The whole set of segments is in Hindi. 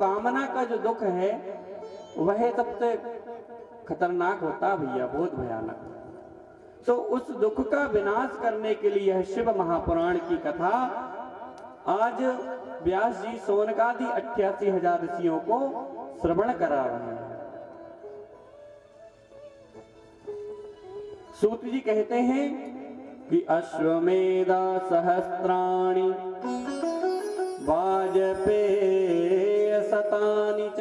कामना का जो दुख है वह सबसे खतरनाक होता भैया, बहुत भयानक। तो उस दुख का विनाश करने के लिए यह शिव महापुराण की कथा आज व्यास जी सोनकादि 88,000 ऋषियों को श्रवण करा रहे हैं। सूत जी कहते हैं कि अश्वमेधा सहस्राणि वाजपेय शतानि च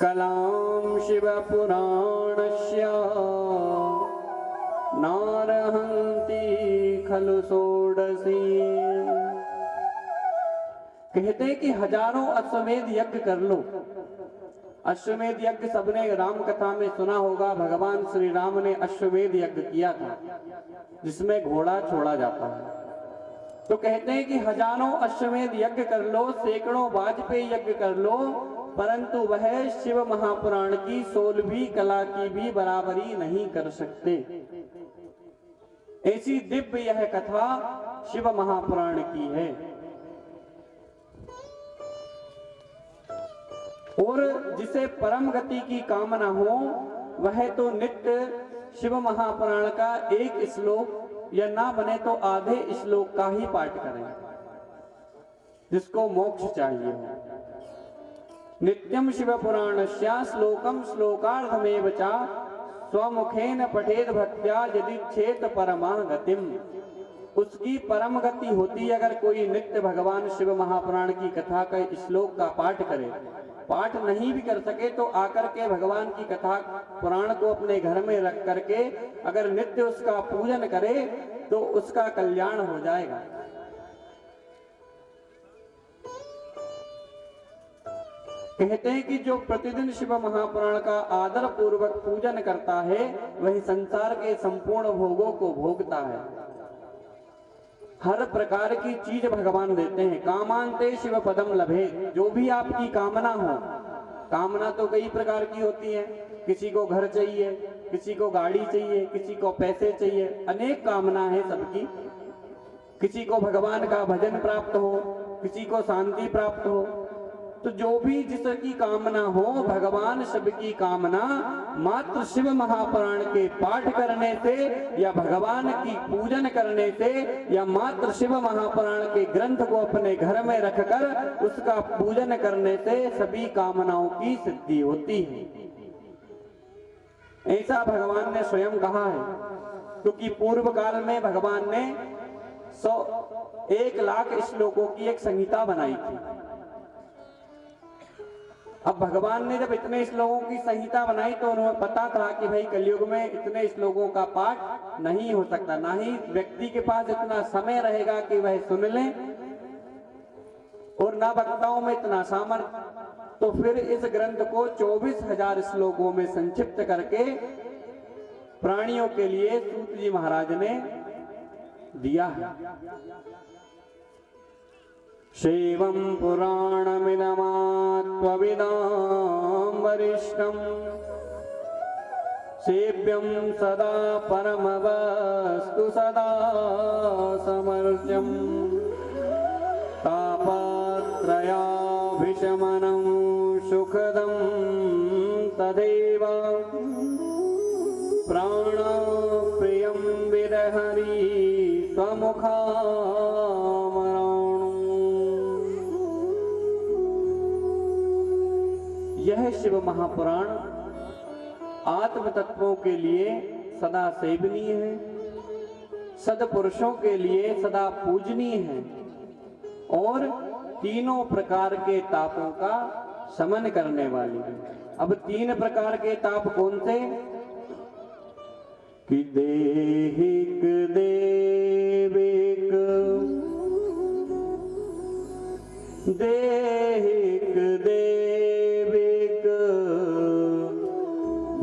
कलां शिवपुराणस्य नारहन्ति खलु षोडशी। कहते हैं कि हजारों अश्वमेध यज्ञ कर लो। अश्वमेध यज्ञ सबने राम कथा में सुना होगा। भगवान श्री राम ने अश्वमेध यज्ञ किया था जिसमें घोड़ा छोड़ा जाता है। तो कहते हैं कि हजारों अश्वमेध यज्ञ कर लो, सैकड़ों वाजपेयी यज्ञ कर लो, परंतु वह शिव महापुराण की 16वीं कला की भी बराबरी नहीं कर सकते। ऐसी दिव्य यह कथा शिव महापुराण की है। और जिसे परम गति की कामना हो वह तो नित्य शिव महापुराण का एक श्लोक या ना बने तो आधे श्लोक का ही पाठ करें, जिसको मोक्ष चाहिए हो। नित्यम शिव पुराणस्य श्लोकम श्लोकार्धमेव च स्वमुखेन पठेद भक्त्या यदि चेत परमा गतिम। उसकी परम गति होती है अगर कोई नित्य भगवान शिव महापुराण की कथा का श्लोक का पाठ करे। पाठ नहीं भी कर सके तो आकर के भगवान की कथा पुराण को अपने घर में रख करके अगर नित्य उसका पूजन करे तो उसका कल्याण हो जाएगा। कहते हैं कि जो प्रतिदिन शिव महापुराण का आदर पूर्वक पूजन करता है वही संसार के संपूर्ण भोगों को भोगता है। हर प्रकार की चीज भगवान देते हैं। कामांते शिव पदम लभे। जो भी आपकी कामना हो, कामना तो कई प्रकार की होती है। किसी को घर चाहिए, किसी को गाड़ी चाहिए, किसी को पैसे चाहिए, अनेक कामना है सबकी। किसी को भगवान का भजन प्राप्त हो, किसी को शांति प्राप्त हो। तो जो भी जिसकी कामना हो, भगवान शिव की कामना मात्र शिव महापुराण के पाठ करने से या भगवान की पूजन करने से या मात्र शिव महापुराण के ग्रंथ को अपने घर में रखकर उसका पूजन करने से सभी कामनाओं की सिद्धि होती है। ऐसा भगवान ने स्वयं कहा है, क्योंकि पूर्व काल में भगवान ने 1 लाख श्लोकों की एक संहिता बनाई थी। अब भगवान ने जब इतने श्लोकों की संहिता बनाई तो उन्हें पता था कि भाई कलयुग में इतने श्लोकों का पाठ नहीं हो सकता, ना ही व्यक्ति के पास इतना समय रहेगा कि वह सुन ले, और ना वक्ताओं में इतना सामर्थ्य। तो फिर इस ग्रंथ को 24,000 श्लोकों में संक्षिप्त करके प्राणियों के लिए सूत जी महाराज ने दिया है। शैवं पुराणमिदमात्मविदां वरिष्ठं सेव्यं सदा परमवस्तु सदा समर्च्यं तापत्रयाभिशमनं सुखदं तदेव प्राणप्रियं विरहरि स्वमुखामराणु। यह शिव महापुराण आत्म तत्वों के लिए सदा सेवनीय है, सदपुरुषों के लिए सदा पूजनीय है और तीनों प्रकार के तापों का शमन करने वाली है। अब 3 प्रकार के ताप कौन से? कि देहिक देविक देहिक देविक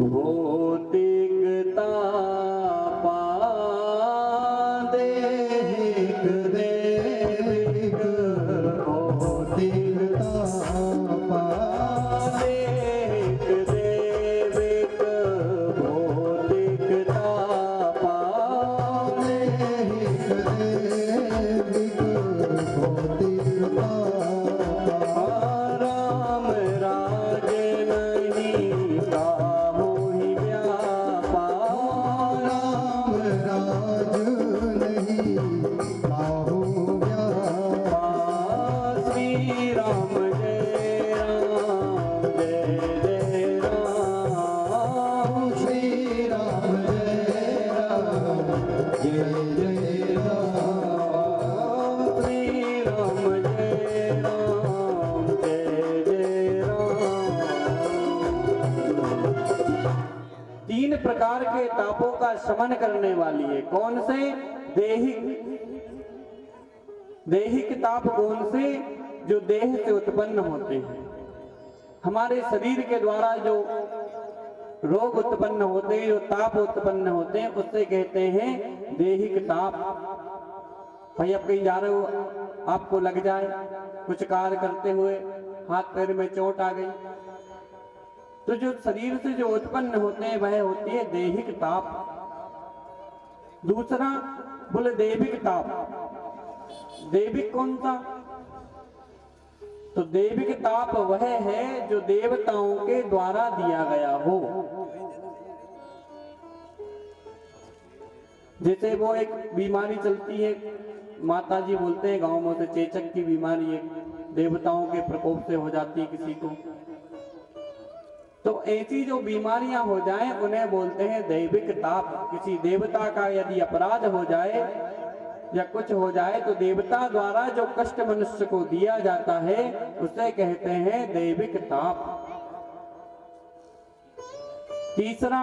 भौतिक तापा। देहिक देविक भौतिक तापा। देहिक देविक भौतिक तापा। देहिक देविक भौतिक तापा। राम जय राम जय जय राम श्री राम जय राम जय जय राम श्री राम जय राम जय जय राम। तीन प्रकार के तापों का शमन करने वाली है। कौन से? दैहिक ताप कौन से? जो देह से उत्पन्न होते हैं। हमारे शरीर के द्वारा जो रोग उत्पन्न होते हैं, जो ताप उत्पन्न होते हैं, उससे कहते हैं दैहिक ताप। भाई आप कहीं जा रहे हो, आपको लग जाए कुछ कार्य करते हुए, हाथ पैर में चोट आ गई, तो जो शरीर से जो उत्पन्न होते हैं वह होती है दैहिक ताप। दूसरा बोले दैविक ताप। दैविक कौन सा? तो दैविक ताप वह है जो देवताओं के द्वारा दिया गया हो। जैसे वो एक बीमारी चलती है, माता जी बोलते हैं गांव में, से चेचक की बीमारी है, देवताओं के प्रकोप से हो जाती है किसी को। तो ऐसी जो बीमारियां हो जाएं उन्हें बोलते हैं दैविक ताप। किसी देवता का यदि अपराध हो जाए या कुछ हो जाए तो देवता द्वारा जो कष्ट मनुष्य को दिया जाता है उसे कहते हैं दैविक ताप। तीसरा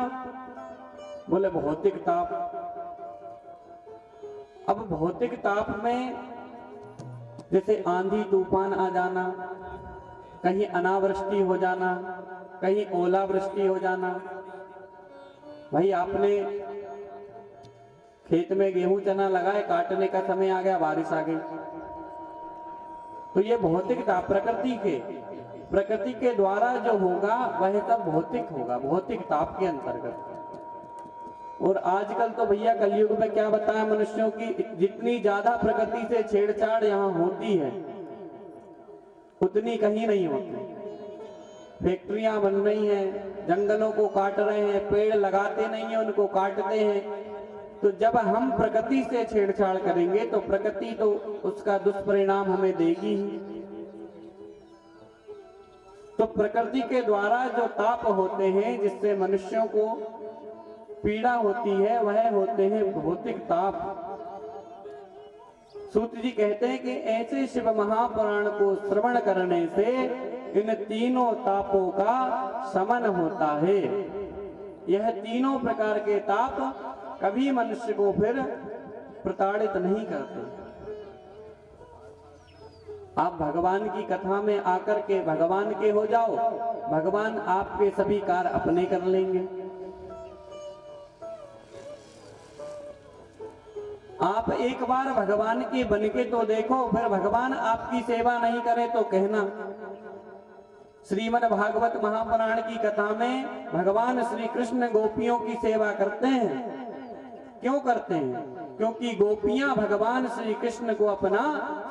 बोले भौतिक ताप। अब भौतिक ताप में जैसे आंधी तूफान आ जाना, कहीं अनावृष्टि हो जाना, कहीं ओलावृष्टि हो जाना। भाई आपने खेत में गेहूं चना लगाए, काटने का समय आ गया, बारिश आ गई, तो ये भौतिक ताप प्रकृति के द्वारा जो होगा वह सब भौतिक होगा, भौतिक ताप के अंतर्गत। और आजकल तो भैया कलयुग में क्या बताया मनुष्यों की, जितनी ज्यादा प्रकृति से छेड़छाड़ यहाँ होती है उतनी कहीं नहीं होती। फैक्ट्रियां बन रही हैं, जंगलों को काट रहे हैं, पेड़ लगाते नहीं है, उनको काटते हैं। तो जब हम प्रकृति से छेड़छाड़ करेंगे तो प्रकृति तो उसका दुष्परिणाम हमें देगी ही। तो प्रकृति के द्वारा जो ताप होते हैं जिससे मनुष्यों को पीड़ा होती है वह होते हैं भौतिक ताप। सूत जी कहते हैं कि ऐसे शिव महापुराण को श्रवण करने से इन तीनों तापों का शमन होता है। यह तीनों प्रकार के ताप कभी मनुष्य को फिर प्रताड़ित नहीं करते। आप भगवान की कथा में आकर के भगवान के हो जाओ, भगवान आपके सभी कार्य अपने कर लेंगे। आप एक बार भगवान के बन के तो देखो, फिर भगवान आपकी सेवा नहीं करे तो कहना। श्रीमद् भागवत महापुराण की कथा में भगवान श्री कृष्ण गोपियों की सेवा करते हैं। क्यों करते हैं? क्योंकि गोपियां भगवान श्री कृष्ण को अपना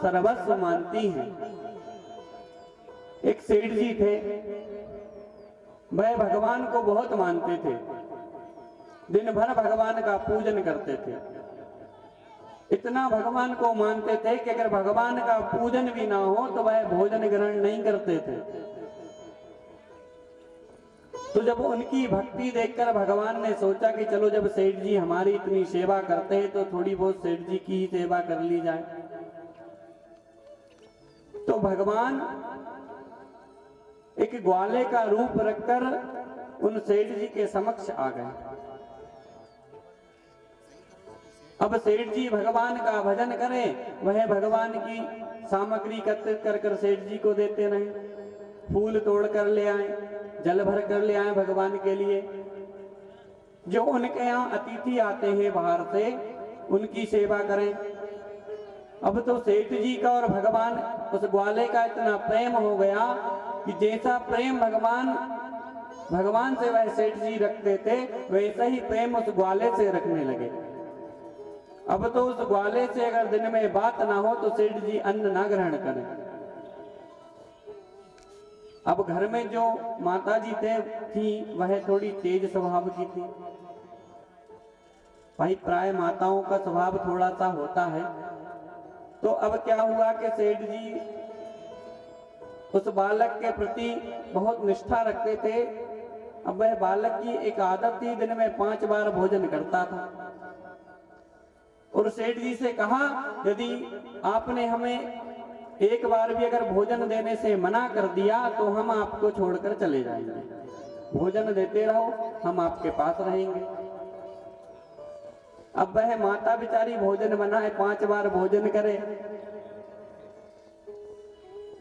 सर्वस्व मानती हैं। एक सेठ जी थे, वह भगवान को बहुत मानते थे, दिन भर भगवान का पूजन करते थे। इतना भगवान को मानते थे कि अगर भगवान का पूजन भी ना हो तो वह भोजन ग्रहण नहीं करते थे। तो जब उनकी भक्ति देखकर भगवान ने सोचा कि चलो जब सेठ जी हमारी इतनी सेवा करते हैं तो थोड़ी बहुत सेठ जी की ही सेवा कर ली जाए। तो भगवान एक ग्वाले का रूप रखकर उन सेठ जी के समक्ष आ गए। अब सेठ जी भगवान का भजन करें, वह भगवान की सामग्री एकत्रित कर सेठ जी को देते रहे। फूल तोड़ कर ले आए, जल भर कर ले आए भगवान के लिए। जो उनके यहाँ अतिथि आते हैं बाहर से, उनकी सेवा करें। अब तो सेठ जी का और भगवान उस ग्वाले का इतना प्रेम हो गया कि जैसा प्रेम भगवान से वह सेठ जी रखते थे, वैसा ही प्रेम उस ग्वाले से रखने लगे। अब तो उस ग्वाले से अगर दिन में बात ना हो तो सेठ जी अन्न ना ग्रहण करें। अब घर में जो माता जी थी वह थोड़ी तेज स्वभाव की थी। भाई प्राय माताओं का स्वभाव थोड़ा सा होता है। तो अब क्या हुआ कि सेठ जी उस बालक के प्रति बहुत निष्ठा रखते थे। अब वह बालक की एक आदत थी, दिन में 5 बार भोजन करता था। और सेठ जी से कहा, यदि आपने हमें एक बार भी अगर भोजन देने से मना कर दिया तो हम आपको छोड़कर चले जाएंगे। भोजन देते रहो, हम आपके पास रहेंगे। अब वह माता बेचारी भोजन बनाए, 5 बार भोजन करे,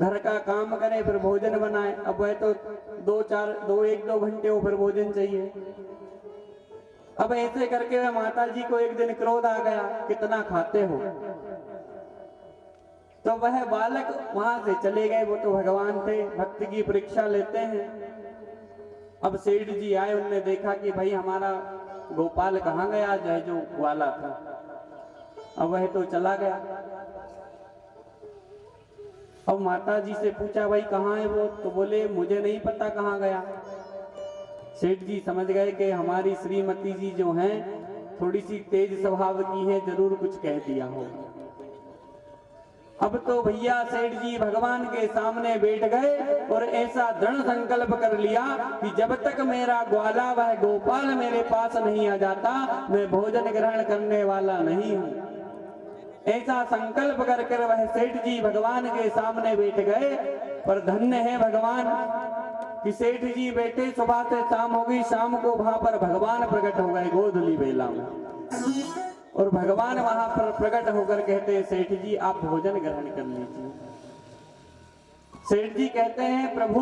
घर का काम करे, फिर भोजन बनाए। अब वह तो 1-2 घंटे वो फिर भोजन चाहिए। अब ऐसे करके वह माता जी को एक दिन क्रोध आ गया, कितना खाते हो। तो वह बालक वहां से चले गए। वो तो भगवान थे, भक्ति की परीक्षा लेते हैं। अब सेठ जी आए, उनने देखा कि भाई हमारा गोपाल कहाँ गया, जो ग्वाला था। अब वह तो चला गया। अब माता जी से पूछा, भाई कहाँ है वो? तो बोले मुझे नहीं पता कहाँ गया। सेठ जी समझ गए कि हमारी श्रीमती जी जो हैं थोड़ी सी तेज स्वभाव की है, जरूर कुछ कह दिया होगा। अब तो भैया सेठ जी भगवान के सामने बैठ गए और ऐसा दृढ़ संकल्प कर लिया कि जब तक मेरा ग्वाला वह गोपाल मेरे पास नहीं आ जाता, मैं भोजन ग्रहण करने वाला नहीं हूं। ऐसा संकल्प कर वह सेठ जी भगवान के सामने बैठ गए। पर धन्य है भगवान कि सेठ जी बैठे, सुबह से शाम हो गई, शाम को वहां पर भगवान प्रकट हो गए गोधूली बेला में। और भगवान वहां पर प्रकट होकर कहते हैं, सेठ जी आप भोजन ग्रहण कर लीजिए। सेठ जी कहते हैं, प्रभु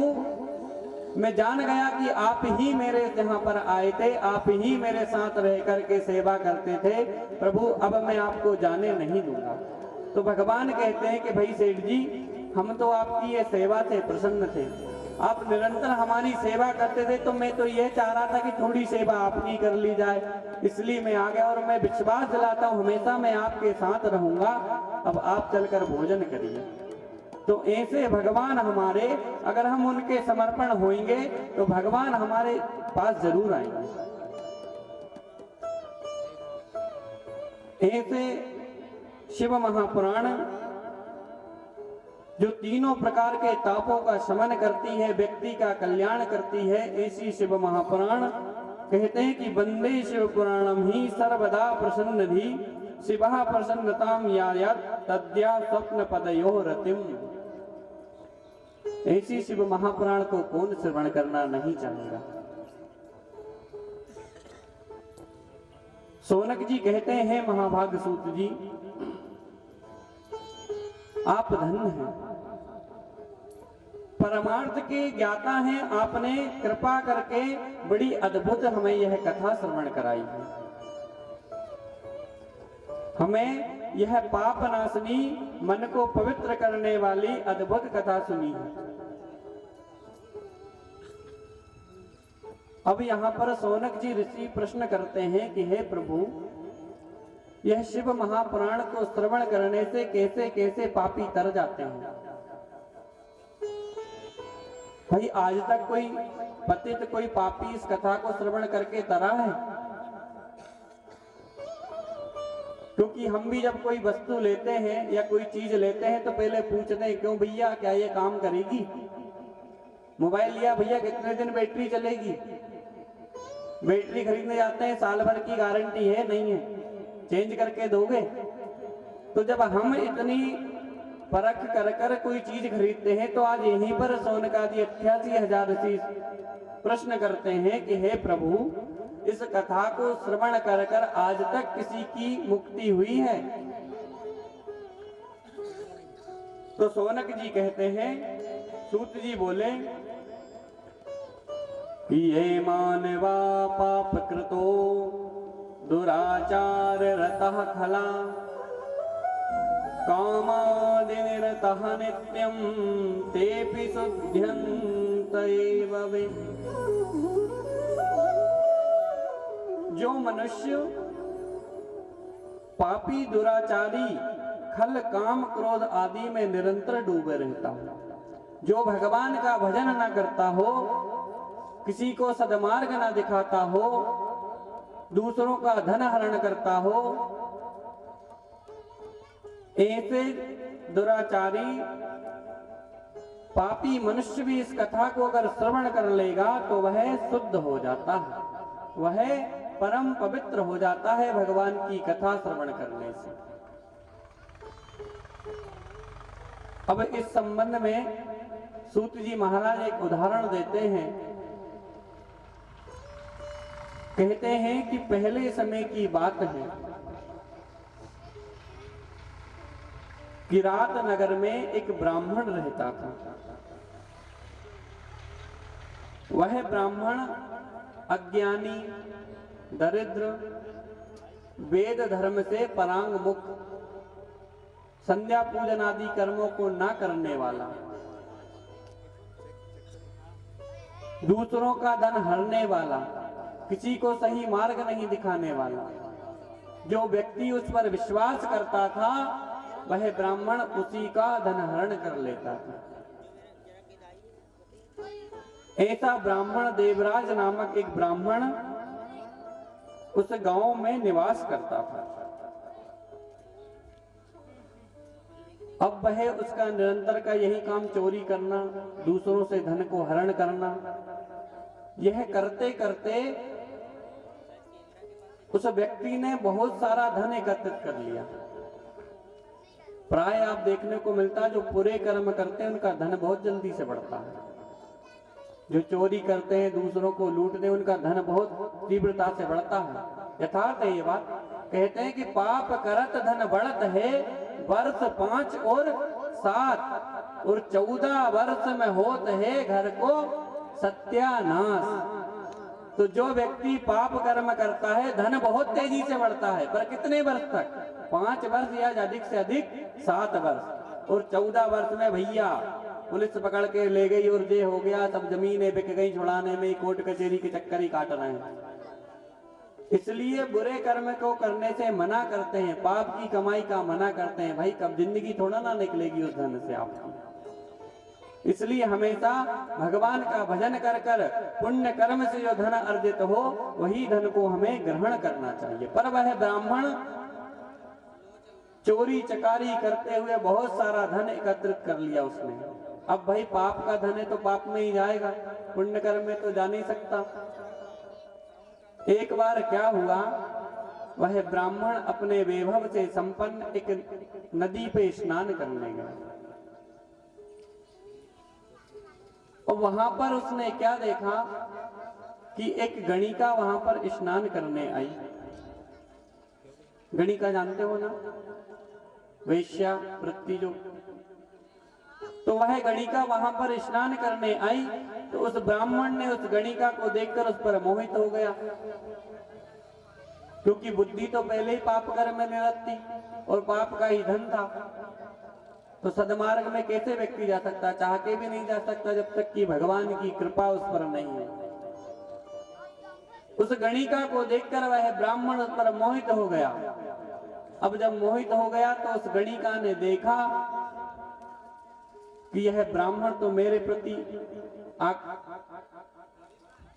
मैं जान गया कि आप ही मेरे यहाँ पर आए थे, आप ही मेरे साथ रह करके सेवा करते थे। प्रभु अब मैं आपको जाने नहीं दूंगा। तो भगवान कहते हैं कि भाई सेठ जी, हम तो आपकी ये सेवा से प्रसन्न थे, आप निरंतर हमारी सेवा करते थे, तो मैं तो यह चाह रहा था कि थोड़ी सेवा आपकी कर ली जाए, इसलिए मैं आ गया। और मैं विश्वास दिलाता हूँ हमेशा मैं आपके साथ रहूंगा। अब आप चलकर भोजन करिए। तो ऐसे भगवान हमारे, अगर हम उनके समर्पण होंगे तो भगवान हमारे पास जरूर आएंगे। ऐसे शिव महापुराण जो तीनों प्रकार के तापों का शमन करती है, व्यक्ति का कल्याण करती है, ऐसी शिव महापुराण कहते हैं कि वंदे शिव पुराणम ही सर्वदा प्रसन्नधि शिवः प्रसन्नताम यायात तद्या स्वप्न पदयो रतिम। ऐसी शिव महापुराण को कौन श्रवण करना नहीं चाहेगा। सोनक जी कहते हैं, महाभाग सूत जी आप धन्य हैं, परमार्थ के ज्ञाता हैं। आपने कृपा करके बड़ी अद्भुत हमें यह कथा श्रवण कराई है। हमें यह पाप नाशनी, मन को पवित्र करने वाली अद्भुत कथा सुनी है। अब यहाँ पर सोनक जी ऋषि प्रश्न करते हैं कि हे प्रभु, यह शिव महापुराण को श्रवण करने से कैसे कैसे पापी तर जाते हैं। भाई आज तक कोई पतित, कोई पापी इस कथा को श्रवण करके तरा है? क्योंकि हम भी जब कोई वस्तु लेते हैं या कोई चीज लेते हैं तो पहले पूछते हैं, क्यों भैया क्या ये काम करेगी? मोबाइल लिया भैया, कितने दिन बैटरी चलेगी? बैटरी खरीदने जाते हैं, साल भर की गारंटी है, नहीं है, चेंज करके दोगे? तो जब हम इतनी परख कर कर कोई चीज खरीदते हैं तो आज यहीं पर सोनकादि 88,000 ऋषि प्रश्न करते हैं कि हे प्रभु, इस कथा को श्रवण कर कर आज तक किसी की मुक्ति हुई है? तो सोनक जी कहते हैं, सूत जी बोले कि ये मानवा पाप कृतो दुराचार रतः खला कामादिनिरतः नित्यं तेऽपि शुद्ध्यन्त एव वे। जो मनुष्य पापी दुराचारी खल काम क्रोध आदि में निरंतर डूबे रहता हो, जो भगवान का भजन न करता हो, किसी को सदमार्ग न दिखाता हो, दूसरों का धन हरण करता हो, ऐसे दुराचारी पापी मनुष्य भी इस कथा को अगर श्रवण कर लेगा तो वह शुद्ध हो जाता है, वह परम पवित्र हो जाता है भगवान की कथा श्रवण करने से। अब इस संबंध में सूत जी महाराज एक उदाहरण देते हैं। कहते हैं कि पहले समय की बात है कि रात नगर में एक ब्राह्मण रहता था। वह ब्राह्मण अज्ञानी, दरिद्र, वेद धर्म से परांग मुख, संध्या पूजन आदि कर्मों को ना करने वाला, दूसरों का धन हरने वाला, किसी को सही मार्ग नहीं दिखाने वाला, जो व्यक्ति उस पर विश्वास करता था वह ब्राह्मण उसी का धन हरण कर लेता था। ऐसा ब्राह्मण देवराज नामक एक ब्राह्मण उस गांव में निवास करता था। अब वह उसका निरंतर का यही काम चोरी करना, दूसरों से धन को हरण करना, यह करते करते उस व्यक्ति ने बहुत सारा धन एकत्रित कर लिया। प्राय आप देखने को मिलता है जो बुरे कर्म करते हैं उनका धन बहुत जल्दी से बढ़ता है, जो चोरी करते हैं, दूसरों को लूटते हैं, उनका धन बहुत तीव्रता से बढ़ता है। यथार्थ है ये बात। कहते हैं कि पाप करत धन बढ़त है, वर्ष 5 और 7 और 14 वर्ष में होत है घर को सत्यानाश। तो जो व्यक्ति पाप कर्म करता है धन बहुत तेजी से बढ़ता है, पर कितने वर्ष तक? 5 वर्ष या अधिक से अधिक 7 वर्ष। और 14 वर्ष में भैया पुलिस पकड़ के ले गई और ये हो गया, सब जमीनें बिक गई, छुड़ाने में कोर्ट कचहरी के चक्कर ही काट रहे हैं। इसलिए बुरे कर्म को करने से मना करते हैं, पाप की कमाई का मना करते हैं। भाई कब जिंदगी थोड़ा ना निकलेगी उस धन से आपकी। इसलिए हमेशा भगवान का भजन कर कर पुण्य कर्म से जो धन अर्जित हो वही धन को हमें ग्रहण करना चाहिए। पर वह ब्राह्मण चोरी चकारी करते हुए बहुत सारा धन एकत्रित कर लिया उसने। अब भाई पाप का धन है तो पाप में ही जाएगा, पुण्य कर्म में तो जा नहीं सकता। एक बार क्या हुआ, वह ब्राह्मण अपने वैभव से संपन्न एक नदी पे स्नान करने गया और वहां पर उसने क्या देखा कि एक गणिका वहां पर स्नान करने आई। गणिका जानते हो ना, वैश्या वृत्ति जो। तो वह गणिका वहां पर स्नान करने आई तो उस ब्राह्मण ने उस गणिका को देखकर उस पर मोहित हो गया, क्योंकि बुद्धि तो पहले ही पाप कर्म में निरत थी और पाप का ही धन था। तो सदमार्ग में कैसे व्यक्ति जा सकता? चाह के भी नहीं जा सकता जब तक कि भगवान की कृपा उस पर नहीं है। उस गणिका को देखकर वह ब्राह्मण उस पर मोहित हो गया। अब जब मोहित हो गया तो उस गणिका ने देखा कि यह ब्राह्मण तो मेरे प्रति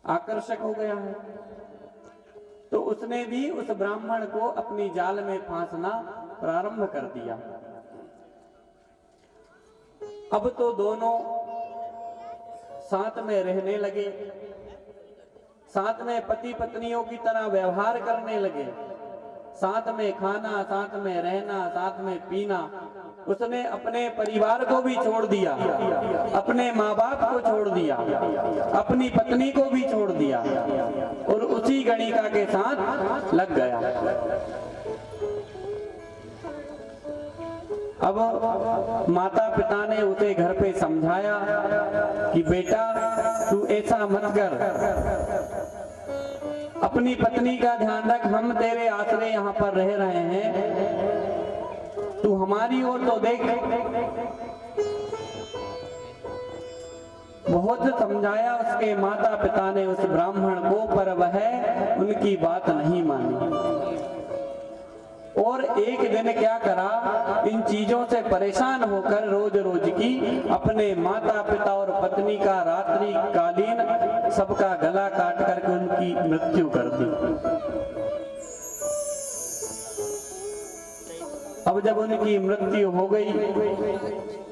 आकर्षक हो गया है, तो उसने भी उस ब्राह्मण को अपनी जाल में फांसना प्रारंभ कर दिया। अब तो दोनों साथ में रहने लगे, साथ में पति पत्नियों की तरह व्यवहार करने लगे, साथ में खाना, साथ में रहना, साथ में पीना। उसने अपने परिवार को भी छोड़ दिया, अपने माँ बाप को छोड़ दिया, अपनी पत्नी को भी छोड़ दिया और उसी गणिका के साथ लग गया। अब माता पिता ने उसे घर पे समझाया कि बेटा तू ऐसा मत कर, अपनी पत्नी का ध्यान रख, हम तेरे आश्रय यहाँ पर रह रहे हैं, तू हमारी ओर तो देख। बहुत समझाया उसके माता पिता ने उस ब्राह्मण को, पर वह उनकी बात नहीं मानी। और एक दिन क्या करा, इन चीजों से परेशान होकर रोज रोज की अपने माता पिता और पत्नी का रात्रि कालीन सबका गला काट करके उनकी मृत्यु कर दी। अब जब उनकी मृत्यु हो गई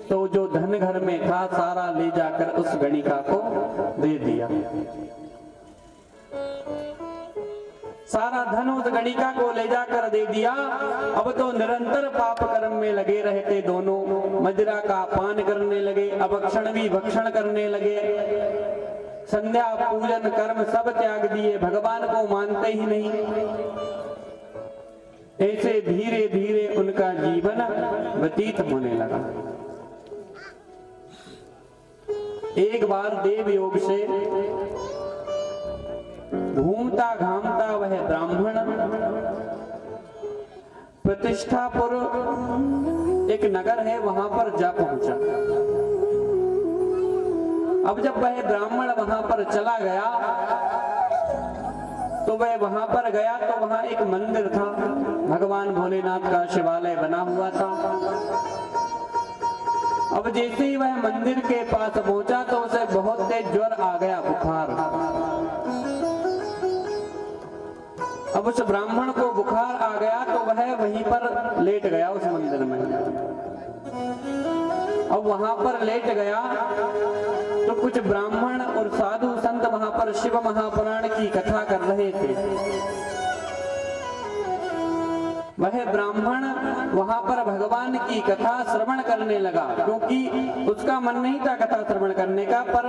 तो जो धन घर में था सारा ले जाकर उस गणिका को दे दिया। सारा धन उस गणिका को ले जाकर दे दिया। अब तो निरंतर पाप कर्म में लगे रहते दोनों, मदिरा का पान करने लगे, अभक्षण भी भक्षण करने लगे, संध्या पूजन कर्म सब त्याग दिए, भगवान को मानते ही नहीं। ऐसे धीरे धीरे उनका जीवन व्यतीत होने लगा। एक बार देव योग से घूमता घामता वह ब्राह्मण प्रतिष्ठापुर एक नगर है वहां पर जा पहुंचा। अब जब वह ब्राह्मण वहां पर चला गया तो वह वहां पर गया तो वहां एक मंदिर था, भगवान भोलेनाथ का शिवालय बना हुआ था। अब जैसे ही वह मंदिर के पास पहुंचा तो उसे बहुत तेज ज्वर आ गया, बुखार। अब उस ब्राह्मण को बुखार आ गया तो वह वहीं पर लेट गया उस मंदिर में। अब वहां पर लेट गया तो कुछ ब्राह्मण और साधु संत वहां पर शिव महापुराण की कथा कर रहे थे। वह ब्राह्मण वहां पर भगवान की कथा श्रवण करने लगा, क्योंकि उसका मन नहीं था कथा श्रवण करने का, पर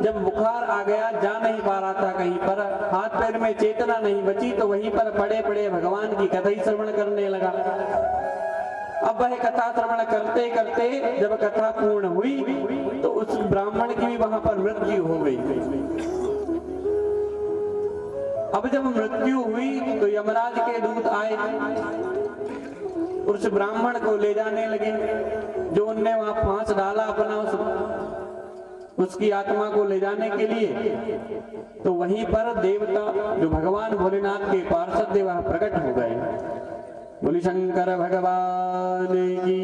जब बुखार आ गया जा नहीं पा रहा था कहीं पर, हाथ पैर में चेतना नहीं बची, तो वहीं पर पड़े पड़े भगवान की कथा ही श्रवण करने लगा। अब वह कथा श्रवण करते करते जब कथा पूर्ण हुई तो उस ब्राह्मण की भी वहां पर मृत्यु हो गई। अब जब मृत्यु हुई तो यमराज के दूत आए, उस ब्राह्मण को ले जाने लगे। जो उनने वहां फांस डाला अपना उसकी आत्मा को ले जाने के लिए, तो वहीं पर देवता जो भगवान भोलेनाथ के पार्षद थे वह प्रकट हो गए। बोली शंकर भगवान की।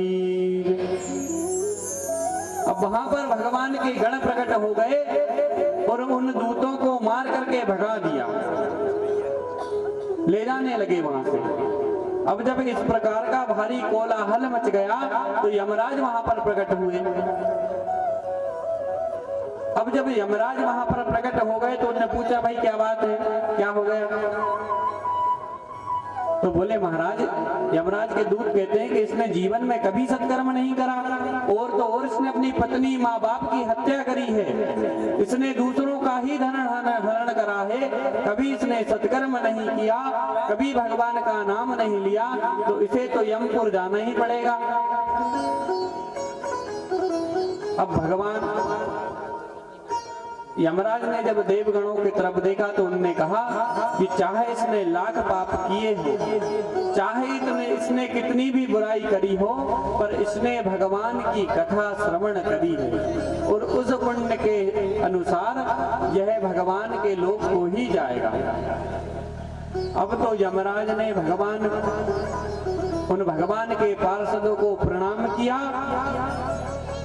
अब वहां पर भगवान के गण प्रकट हो गए और उन दूतों को मार करके भगा दिया, ले जाने लगे वहां से। अब जब इस प्रकार का भारी कोलाहल मच गया तो यमराज वहां पर प्रकट हुए। अब जब यमराज वहां पर प्रकट हो गए तो उन्होंने पूछा, भाई क्या बात है, क्या हो गया? तो बोले, महाराज, यमराज के दूत कहते हैं कि इसने जीवन में कभी सत्कर्म नहीं करा, और तो और इसने अपनी पत्नी माँ बाप की हत्या करी है, इसने दूसरों का ही हरण करा है, कभी इसने सत्कर्म नहीं किया, कभी भगवान का नाम नहीं लिया, तो इसे तो यमपुर जाना ही पड़ेगा। अब भगवान यमराज ने जब देवगणों की तरफ देखा तो उन्होंने कहा कि चाहे इसने लाख पाप किए हो, चाहे इसने कितनी भी बुराई करी हो, पर इसने भगवान की कथा श्रवण करी है और उस पुण्य के अनुसार यह भगवान के लोक को ही जाएगा। अब तो यमराज ने उन भगवान के पार्षदों को प्रणाम किया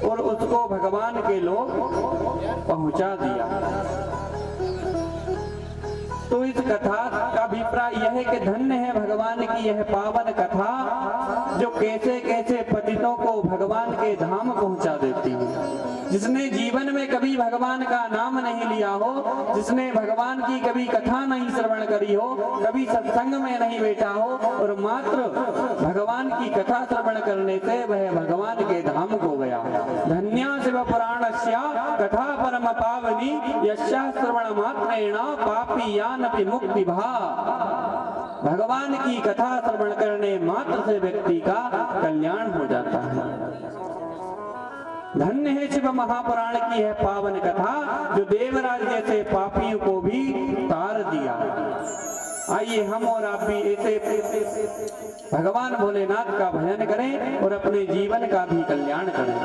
और उसको भगवान के लोग पहुंचा दिया। तो इस कथा का अभिप्राय यह है कि धन्य है भगवान की यह पावन कथा, जो कैसे कैसे पतितों को भगवान के धाम पहुंचा देती है। जिसने जीवन में कभी भगवान का नाम नहीं लिया हो, जिसने भगवान की कभी कथा नहीं श्रवण करी हो, कभी सत्संग में नहीं बैठा हो, और मात्र भगवान की कथा श्रवण करने से वह भगवान के धाम को गया। धन्या शिव पुराणस्या कथा परम पावनी यस्या श्रवण मात्रेण पापीयानपि मुक्ति भा। भगवान की कथा श्रवण करने मात्र से व्यक्ति का कल्याण हो जाता है। धन्य है शिव महापुराण की है पावन कथा, जो देवराज जैसे पापियों को भी तार दिया। आइए हम और आप भी ऐसे भगवान भोलेनाथ का भजन करें और अपने जीवन का भी कल्याण करें।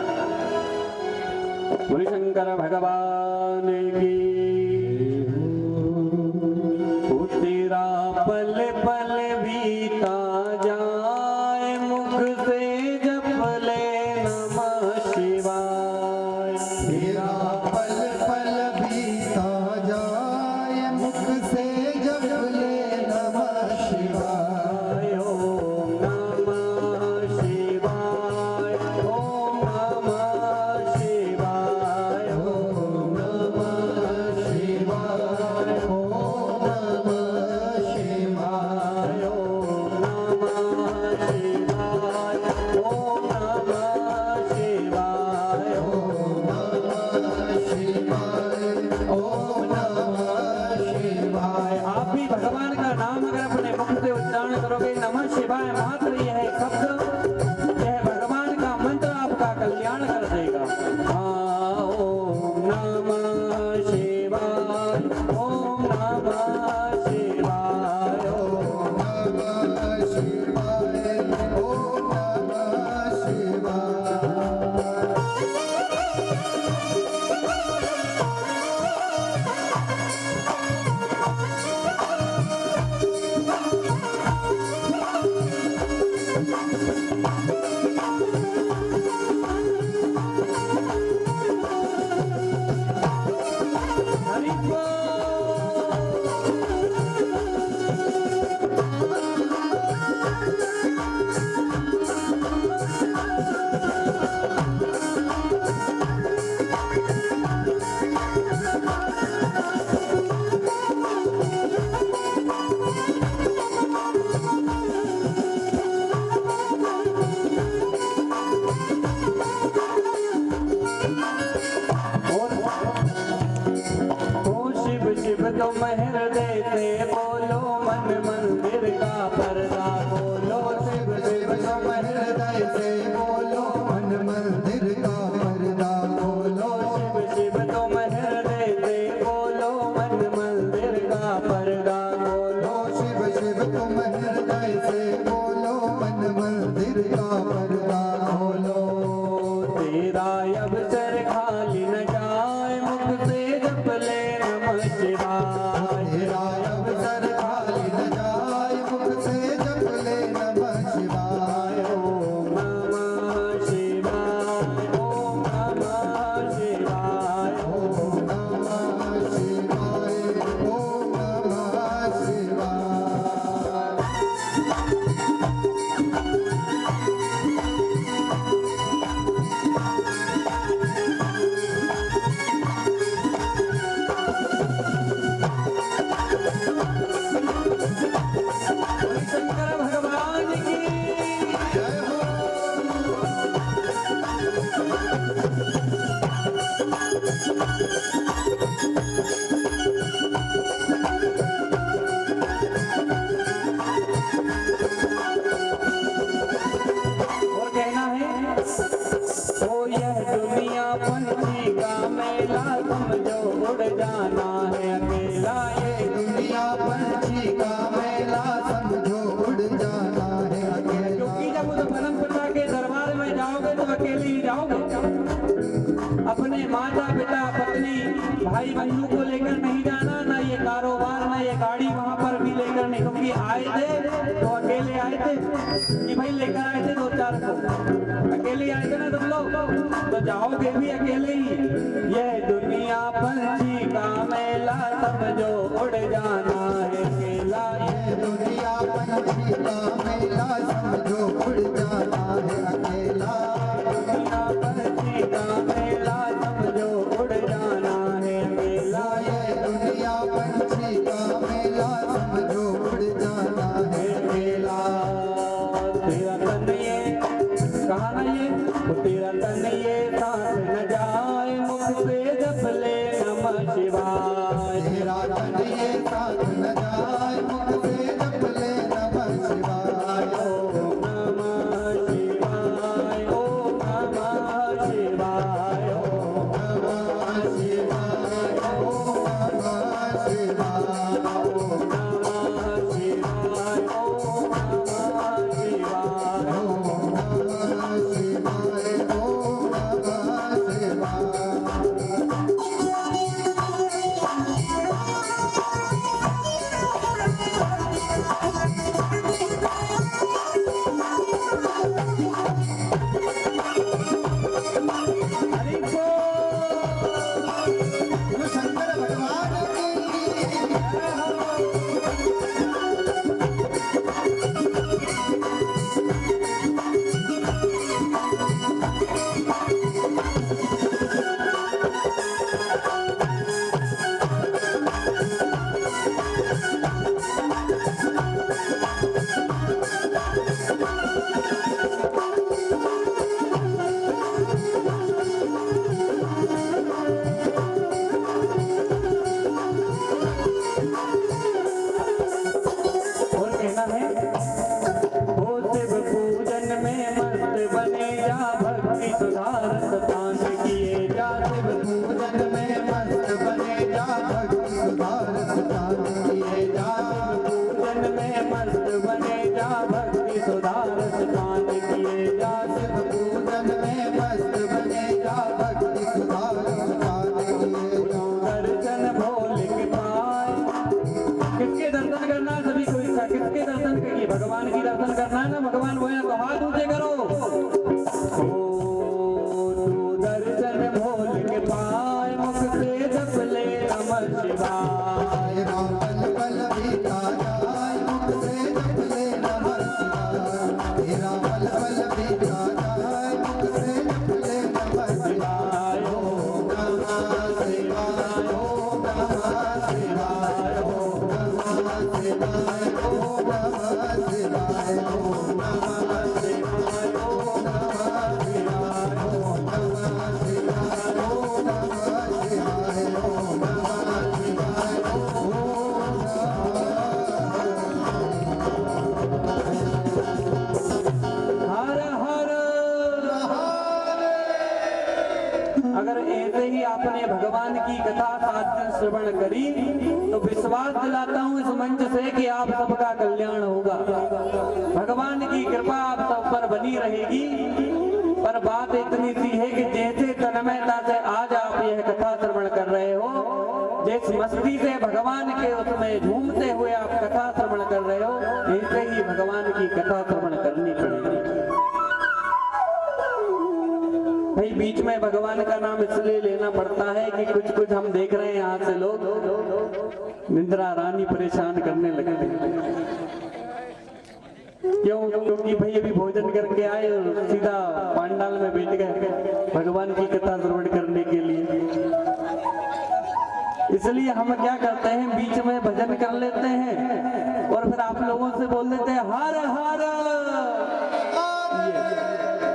बोले शंकर भगवान की। तेरा पल पल बीता जाए, मुख से जप ले नमः शिवाय। तेरा पल पल बीता जाए, मुख से जप ले नमः शिवाय। ओम नमः शिवाय, ओम नमः शिवाय। आप भी भगवान का नाम अगर अपने मुख से उच्चारण करोगे, नमः शिवाय मात्र यह शब्द, यह भगवान का मंत्र आपका कल्याण कर देगा। ओम नमः शिवाय, ओम नमः शिवाय, ओम नमः शिवाय, ओम नमः शिवाय। हरि बोल। शिव शिव तुम हृदय से बोलो, मन मंदिर का पर्दा खोलो। शिव शिव तुम हृदय से बोलो, मन मंदिर का पर्दा खोलो। शिव शिव तुम हृदय से बोलो, मन मंदिर का पर्दा खोलो। शिव शिव तुम हृदय से बोलो, मन मंदिर का पर्दा खोलो। तेरा अवसर खाली न जाए, मुख से जप ले नमः शिवाय। तेरा अवसर खाली न जाए, मुख से जप ले नमः शिवाय। ओम नमः शिवाय, ओम नमः शिवाय, ओम नमः शिवाय, ओम नमः शिवाय। शंकर भगवान की जय हो। और कहना है, ओ यह दुनिया पंछी का मेला, समझो उड़ जाना है अकेला। ये दुनिया पंछी का मेला, समझो उड़ जाना है अकेला। क्योंकि जब उस परम पिता के दरबार में जाओगे तो अकेले ही जाओगे। अपने माता पिता पत्नी भाई बंधु को लेकर नहीं जाना, ना ये कारोबार ना ये गाड़ी वहां पर भी लेकर नहीं। क्योंकि आए थे तो अकेले आए थे कि भाई लेकर आए थे 2-4 को, अकेले आए थे ना तुम लोग, तो जाओगे भी अकेले ही। यह दुनिया पंछी का मेला, समझो उड़ जाना है अकेला। ये दुनिया पंछी का मेला, समझो उड़ जाना है अकेला। दुनिया पंछी का मेला, समझो उड़ जाना है अकेला। ये दुनिया पंछी का मेला, समझो उड़ जाना है अकेला। तेरा तन ये कहा ना ये, तेरा तन ये साथ न जाए, मुख से जप ले नमः शिवाय। तेरा तन ये साथ न जाए, मुख से जप ले नमः शिवाय। शिवाय। तेरा पल पल बीता जाए मुख से जप ले नमः शिवाय। तेरा पल पल बीता जाए मुख से जप ले नमः शिवाय। ओम नमः शिवाय, ओम नमः शिवाय, ओम नमः शिवाय, ओम नमः शिवाय, ओम नमः शिवाय, ओम नमः शिवाय, ओम नमः शिवाय, ओम नमः शिवाय, ओम नमः शिवाय, हर हर। अगर ऐसे ही आपने भगवान की कथा 7 दिन श्रवण करी तो विश्वास दिलाता हूं इस मंच से कि आप सबका कल्याण होगा, भगवान की कृपा आप सब पर बनी रहेगी। पर बात इतनी सी है कि जैसे तन्मयता से आज आप यह कथा श्रवण कर रहे हो, जिस मस्ती से भगवान के उसमें झूमते हुए आप कथा श्रवण कर रहे हो, ऐसे ही भगवान की कथा श्रवण करनी पड़ेगी। भाई बीच में भगवान का नाम इसलिए लेना पड़ता है कि कुछ कुछ हम देख रहे हैं यहाँ से लोग निंद्रा रानी परेशान करने लगते हैं। क्यों? क्योंकि भाई अभी भोजन करके आए और सीधा पांडाल में बैठ गए भगवान की कथा श्रवण करने के लिए। इसलिए हम क्या करते हैं, बीच में भजन कर लेते हैं और फिर आप लोगों से बोल देते हैं हर हर।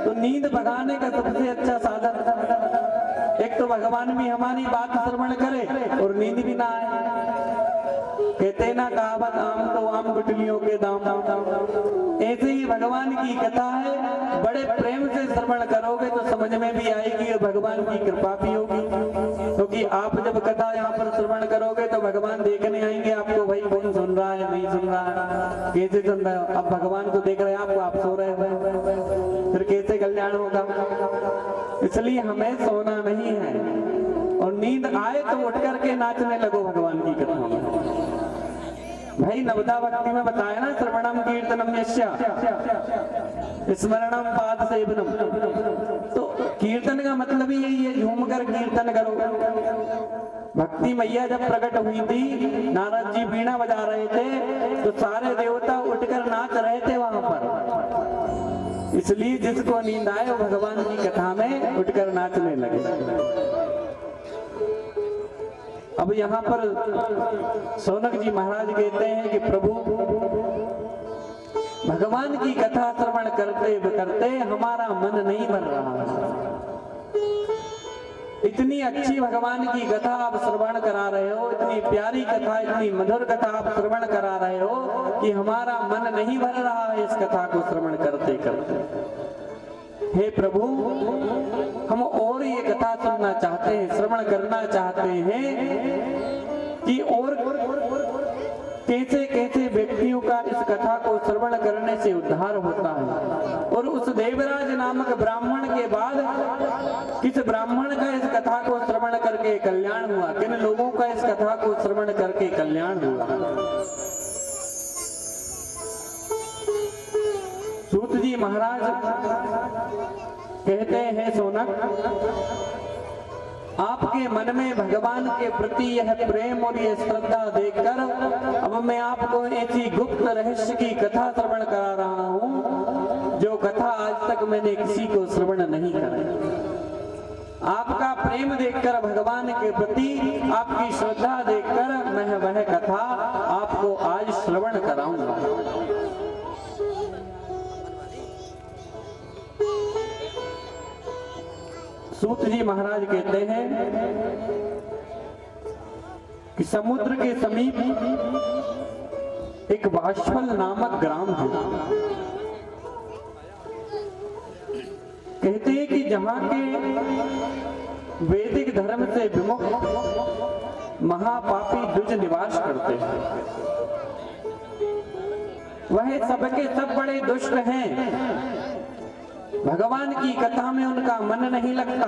तो नींद भगाने का सबसे अच्छा साधन, एक तो भगवान भी हमारी बात श्रवण करे और नींद भी ना आए। कहते ना कहावत, आम तो आम गुटलियों के दाम। ऐसे ही भगवान की कथा है, बड़े प्रेम से श्रवण करोगे तो समझ में भी आएगी और भगवान की कृपा भी होगी। क्योंकि आप जब कथा यहाँ पर श्रवण करोगे तो भगवान देखने आएंगे आपको, भाई कौन सुन रहा है नहीं सुन रहा है, कैसे सुन रहे हो। अब भगवान को देख रहे हैं आपको, आप सो रहे हो, फिर कैसे कल्याण होगा। इसलिए हमें सोना नहीं है, और नींद आए तो उठ करके नाचने लगो भगवान की कथा में। भाई नवदा भक्ति में बताया ना, श्रवणम कीर्तनम यस्य स्मरणम पाद सेवनम। तो कीर्तन का मतलब ही यही है, झूम कर कीर्तन करो। भक्ति मैया जब प्रकट हुई थी, नारद जी बीणा बजा रहे थे तो सारे देवता उठकर नाच रहे थे वहां पर। इसलिए जिसको नींद आए वो भगवान की कथा में उठकर नाचने लगे। अब यहाँ पर सौनक जी महाराज कहते हैं कि प्रभु भगवान की कथा श्रवण करते करते हमारा मन नहीं भर रहा है। इतनी अच्छी भगवान की कथा आप श्रवण करा रहे हो, इतनी प्यारी कथा, इतनी मधुर कथा आप श्रवण करा रहे हो कि हमारा मन नहीं भर रहा है इस कथा को श्रवण करते करते। हे प्रभु, हम और ये कथा सुनना चाहते हैं, श्रवण करना चाहते हैं कि और कैसे कैसे व्यक्तियों का इस कथा को श्रवण करने से उद्धार होता है। और उस देवराज नामक ब्राह्मण के बाद किस ब्राह्मण का इस कथा को श्रवण करके कल्याण हुआ, किन लोगों का इस कथा को श्रवण करके कल्याण हुआ। सूत जी महाराज कहते हैं, सोनक आपके मन में भगवान के प्रति यह प्रेम और यह श्रद्धा देखकर अब मैं आपको ऐसी गुप्त रहस्य की कथा श्रवण करा रहा हूँ जो कथा आज तक मैंने किसी को श्रवण नहीं कराई। आपका प्रेम देखकर भगवान के प्रति आपकी श्रद्धा देखकर मैं वह कथा आपको आज श्रवण कराऊंगा। सूत जी महाराज कहते हैं कि समुद्र के समीप एक वाष्फल नामक ग्राम है। कहते हैं कि जहां के वैदिक धर्म से विमुख महापापी द्विज निवास करते हैं, वह सबके सब बड़े दुष्ट हैं। भगवान की कथा में उनका मन नहीं लगता,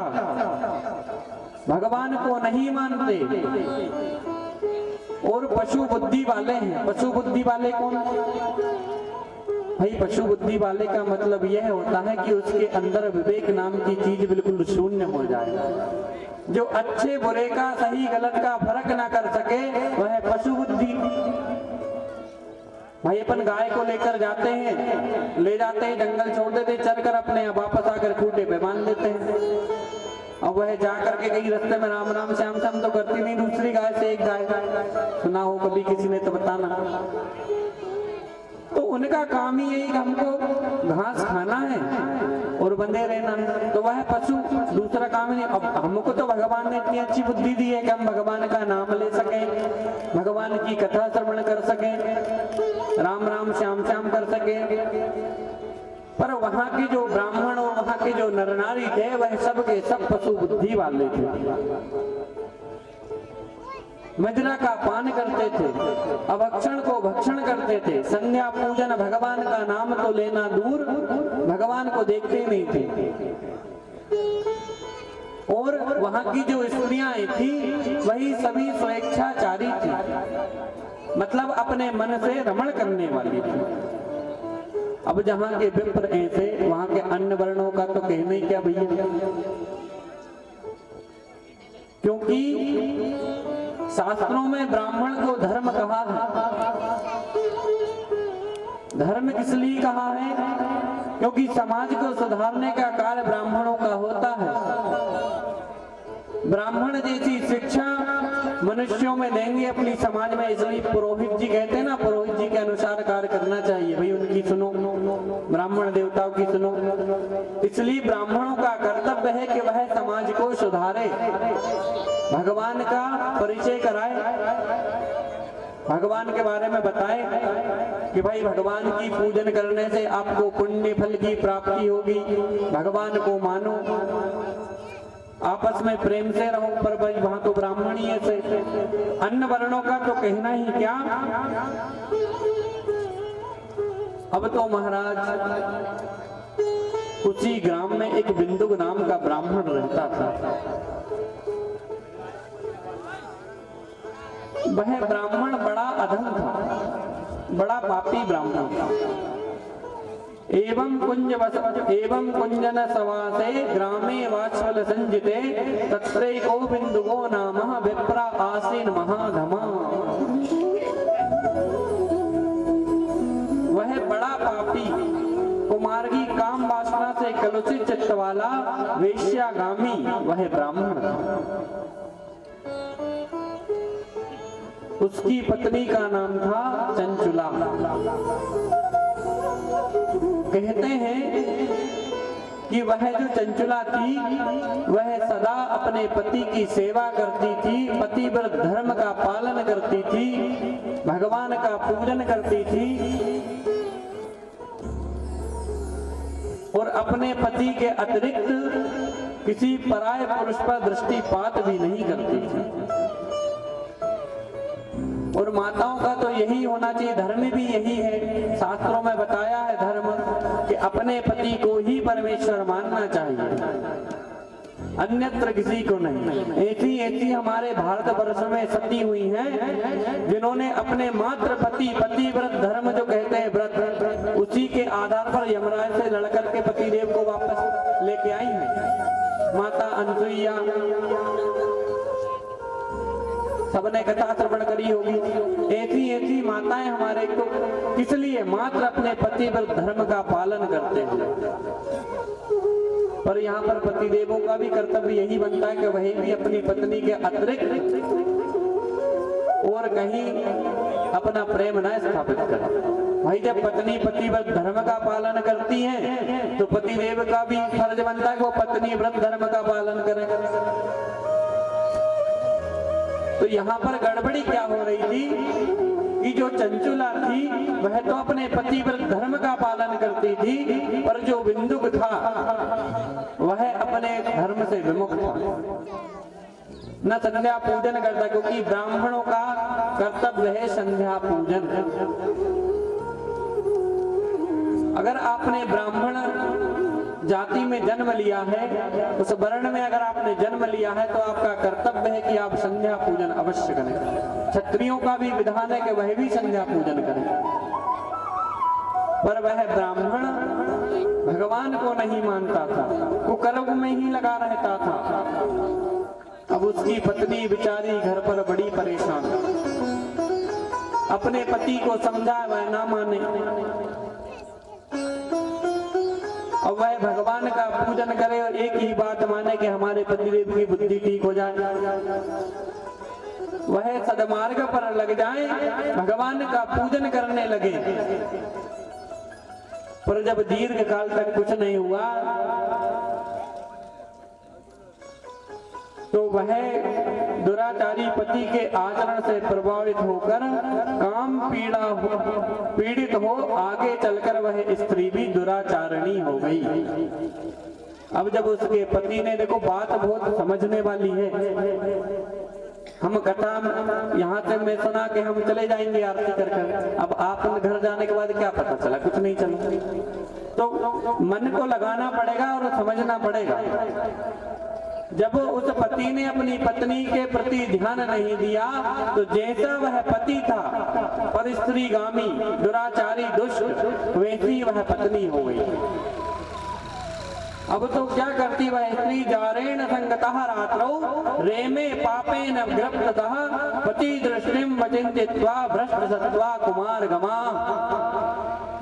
भगवान को नहीं मानते और पशु बुद्धि वाले हैं। पशु बुद्धि वाले कौन? भाई पशु बुद्धि वाले का मतलब यह होता है कि उसके अंदर विवेक नाम की चीज बिल्कुल शून्य हो जाए। जो अच्छे बुरे का, सही गलत का फर्क ना कर सके वह पशु बुद्धि। भाई अपन गाय को लेकर जाते हैं, ले जाते हैं, जंगल छोड़ देते, चर कर अपने वापस आकर खूंटे पे बांध देते हैं। अब वह जा करके कहीं रास्ते में राम राम श्याम श्याम तो करती नहीं, दूसरी गाय से एक गाय, सुना हो कभी किसी ने तो बताना। तो उनका काम ही यही, हमको घास खाना है और बंधे रहना है, तो वह पशु दूसरा काम ही नहीं। अब हमको तो भगवान ने इतनी अच्छी बुद्धि दी है कि हम भगवान का नाम ले सकें, भगवान की कथा श्रवण कर सकें, राम राम श्याम श्याम कर सकें। पर वहां के जो ब्राह्मण और वहां के जो नर नारी थे वह सब के सब पशु बुद्धि वाले थे। मदिरा का पान करते थे, अभक्षण को भक्षण करते थे, संध्या पूजन, भगवान का नाम तो लेना दूर, भगवान को देखते नहीं थे। और वहां की जो स्त्रियां थी वही सभी स्वेच्छाचारी थी, मतलब अपने मन से रमण करने वाली थी। अब जहां के विप्र ऐसे, वहां के अन्य वर्णों का तो कहना ही क्या भैया, क्योंकि शास्त्रों में ब्राह्मण को धर्म कहा है। धर्म किस लिए कहा है? क्योंकि समाज को सुधारने का कार्य ब्राह्मणों का होता है। ब्राह्मण जैसी शिक्षा मनुष्यों में देंगे अपनी समाज में, इसलिए पुरोहित जी कहते हैं ना, पुरोहित जी के अनुसार कार्य करना चाहिए। भाई उनकी सुनो, ब्राह्मण देवताओं की सुनो। इसलिए ब्राह्मणों का कर्तव्य है कि वह समाज को सुधारे, भगवान का परिचय कराए, भगवान के बारे में बताए कि भाई भगवान की पूजन करने से आपको पुण्य फल की प्राप्ति होगी, भगवान को मानो, आपस में प्रेम से रहो। पर भाई वहां तो ब्राह्मणीय से, अन्य वर्णों का तो कहना ही क्या। अब तो महाराज उसी ग्राम में एक बिंदु नाम का ब्राह्मण रहता था। वह ब्राह्मण बड़ा अधम था, बड़ा पापी ब्राह्मण था। एवं कुंजन सवासे ग्रामे वात्सल संजिते तत्रैको बिंदुगो नामः विप्रा आसीन महाधमा। वह बड़ा पापी, कुमार्गी, काम वासना से कलुषित चित्त वाला, वेश्यागामी वह ब्राह्मण था। उसकी पत्नी का नाम था चंचुला। कहते हैं कि वह जो चंचुला थी वह सदा अपने पति की सेवा करती थी, पतिव्रत धर्म का पालन करती थी, भगवान का पूजन करती थी और अपने पति के अतिरिक्त किसी पराये पुरुष पर दृष्टिपात भी नहीं करती थी। और माताओं का तो यही होना चाहिए, धर्म भी यही है। शास्त्रों में बताया है धर्म कि अपने पति को ही परमेश्वर मानना चाहिए, अन्यत्र किसी को नहीं। ऐसी हमारे भारतवर्ष में सती हुई हैं जिन्होंने अपने मात्र पतिव्रत धर्म जो कहते हैं व्रत, उसी के आधार पर यमराज से लड़कर के पतिदेव को वापस लेके आई है। माता अनसुईया, सबने कथा श्रवण करी होगी। ऐसी माताएं हमारे को किस लिए? मात्र अपने पतिव्रत धर्म का पालन करते हैं। पर यहाँ पर पतिदेवों का भी कर्तव्य यही बनता है कि वही भी अपनी पत्नी के अतिरिक्त और कहीं अपना प्रेम न स्थापित करें। भाई जब पत्नी पतिव्रत धर्म का पालन करती है तो पतिदेव का भी फर्ज बनता है कि वो पत्नी व्रत धर्म का पालन करें। तो यहाँ पर गड़बड़ी क्या हो रही थी कि जो चंचुला थी वह तो अपने पतिव्रत धर्म का पालन करती थी, पर जो बिंदुक था वह अपने धर्म से विमुख था, न संध्या पूजन करता, क्योंकि ब्राह्मणों का कर्तव्य है संध्या पूजन। अगर आपने ब्राह्मण जाति में जन्म लिया है, उस वर्ण में अगर आपने जन्म लिया है तो आपका कर्तव्य है कि आप संध्या पूजन अवश्य करें। क्षत्रियों का भी विधान है कि वह भी संध्या पूजन करें, पर वह ब्राह्मण भगवान को नहीं मानता था, वो कर्म में ही लगा रहता था। अब उसकी पत्नी बेचारी घर पर बड़ी परेशान, अपने पति को समझा वह ना माने। और वह भगवान का पूजन करे और एक ही बात माने कि हमारे पतिदेव की बुद्धि ठीक हो जाए, वह सदमार्ग पर लग जाए, भगवान का पूजन करने लगे। पर जब दीर्घ काल तक कुछ नहीं हुआ तो वह दुराचारी पति के आचरण से प्रभावित होकर काम पीड़ित हो आगे चलकर वह स्त्री भी दुराचारणी हो गई। अब जब उसके पति ने, देखो बात बहुत समझने वाली है, हम कथा यहाँ से मैं सुना कि हम चले जाएंगे आरती कर कर, अब आप घर जाने के बाद क्या पता चला, कुछ नहीं चला, तो मन को लगाना पड़ेगा और समझना पड़ेगा। जब उस पति ने अपनी पत्नी के प्रति ध्यान नहीं दिया तो जैसा वह पति था पर स्त्रीगामी दुराचारी दुष्ट, वैसी वह पत्नी हो गई। अब तो क्या करती वह स्त्री, जारेण संगतः रात्रौ रेमे पापेन ग्रप्ततः पति दृष्टिम वचिन्तित्वा भ्रष्ट सत्वा कुमार गमा।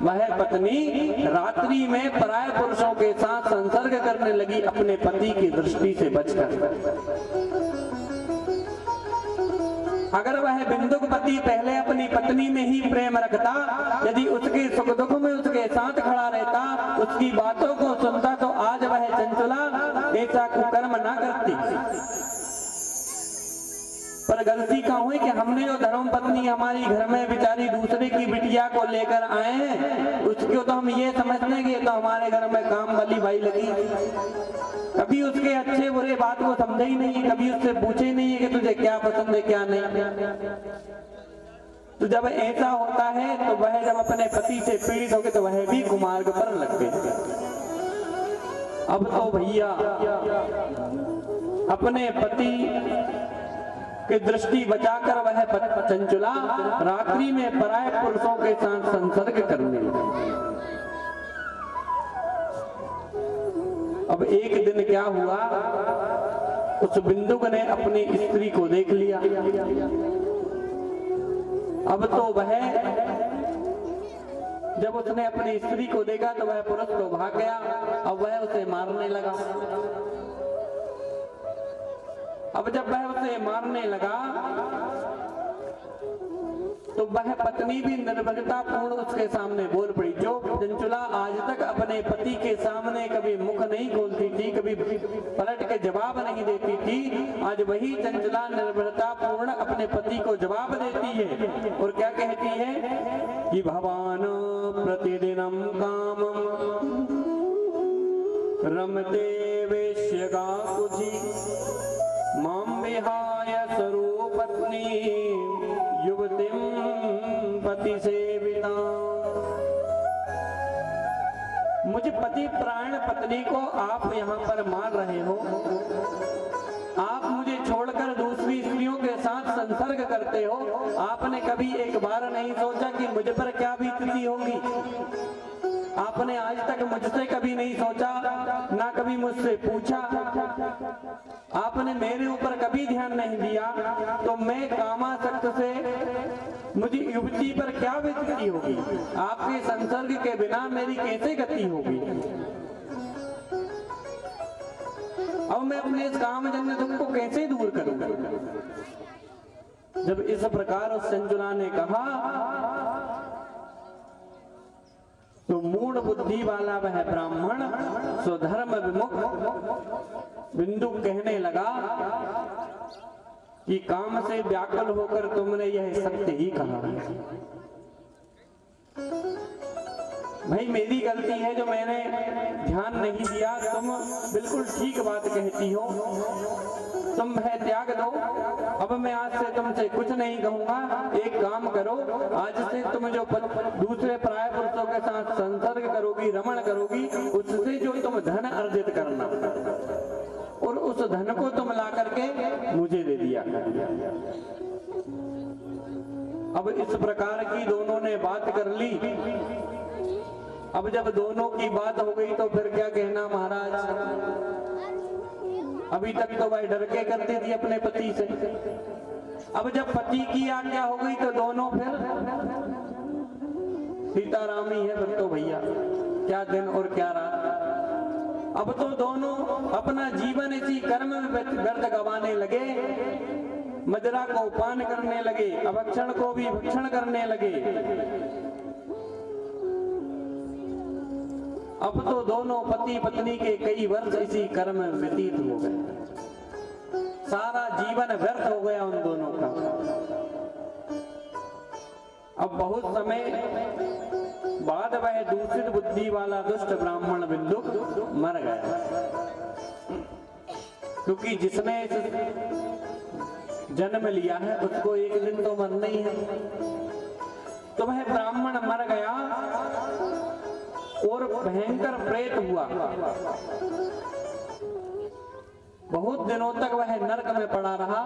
वह पत्नी रात्रि में पराय पुरुषों के साथ संसर्ग करने लगी अपने पति की दृष्टि से बचकर। अगर वह बिंदुक पति पहले अपनी पत्नी में ही प्रेम रखता, यदि उसके सुख दुख में उसके साथ खड़ा रहता, उसकी बातों को सुनता, तो आज वह चंचला ऐसा कुकर्म ना करती। पर गलती कहाँ हुई कि हमने जो धर्म पत्नी हमारी घर में बेचारी दूसरे की बिटिया को लेकर आए हैं, उसको तो हम ये समझते हैं कि ये तो हमारे घर में काम वाली भाई लगी, कभी उसके अच्छे बुरे बात को समझे ही नहीं, कभी उससे पूछे नहीं है कि तुझे क्या पसंद है क्या नहीं। तो जब ऐसा होता है तो वह जब अपने पति से पीड़ित हो गए तो वह भी कुमार्ग पर लग गए। अब तो भैया अपने पति की दृष्टि बचाकर वह चंचला रात्रि में पराय पुरुषों के साथ संसर्ग करने लगी। अब एक दिन क्या हुआ, उस बिंदुक ने अपनी स्त्री को देख लिया। अब तो वह जब उसने अपनी स्त्री को देखा तो वह पुरुष तो भाग गया, अब वह उसे मारने लगा। अब जब वह उसे मारने लगा तो वह पत्नी भी निर्भयता पूर्ण उसके सामने बोल पड़ी। जो चंचला आज तक अपने पति के सामने कभी मुख नहीं खोलती थी, कभी पलट के जवाब नहीं देती थी, आज वही चंचला निर्भयता पूर्ण अपने पति को जवाब देती है। और क्या कहती है कि भवान प्रतिदिनम कामम रमते वेश्यगा कुजी माम विहाय स्वरूपत्नी युवतिम पति सेविता। मुझ पति प्राण पत्नी को आप यहाँ पर मार रहे हो, आप मुझे छोड़कर दूसरी स्त्रियों के साथ संसर्ग करते हो, आपने कभी एक बार नहीं सोचा कि मुझ पर क्या बीतती होगी। आपने आज तक मुझसे कभी नहीं सोचा, ना कभी मुझसे पूछा, आपने मेरे ऊपर कभी ध्यान नहीं दिया, तो मैं कामासक्त से मुझे युवती पर क्या बीतती होगी, आपके संसर्ग के बिना मेरी कैसे गति होगी। अब मैं अपने इस कामजन्य दुख को कैसे दूर करूंगा। जब इस प्रकार उस चंचला ने कहा तो मूढ़ बुद्धि वाला वह ब्राह्मण स्वधर्म विमुख बिंदु कहने लगा कि काम से व्याकुल होकर तुमने यह सत्य ही कहा। भाई मेरी गलती है जो मैंने ध्यान नहीं दिया, तुम बिल्कुल ठीक बात कहती हो, तुम भय त्याग दो। अब मैं आज से तुमसे कुछ नहीं कहूंगा, एक काम करो, आज से तुम जो दूसरे पराय पुरुषों के साथ संसर्ग करोगी, रमण करोगी, उससे जो तुम धन अर्जित करना और उस धन को तुम ला करके मुझे दे दिया। अब इस प्रकार की दोनों ने बात कर ली। अब जब दोनों की बात हो गई तो फिर क्या कहना महाराज। अभी तक तो वह डर के करती थी अपने पति से। अब जब पति की आज्ञा हो गई तो दोनों फिर सीतारामी है फिर तो भैया, क्या दिन और क्या रात। अब तो दोनों अपना जीवन इसी कर्म में व्यर्थ गंवाने लगे, मदिरा को पान करने लगे, अभक्षण को भी भक्षण करने लगे। अब तो दोनों पति पत्नी के कई वर्ष इसी कर्म में व्यतीत हो गए, सारा जीवन व्यर्थ हो गया उन दोनों का। अब बहुत समय बाद वह दूषित बुद्धि वाला दुष्ट ब्राह्मण बिंदुक मर गया, क्योंकि जिसने जन्म लिया है उसको एक दिन तो मरना ही है। तो वह ब्राह्मण मर गया और भयंकर प्रेत हुआ। बहुत दिनों तक वह नरक में पड़ा रहा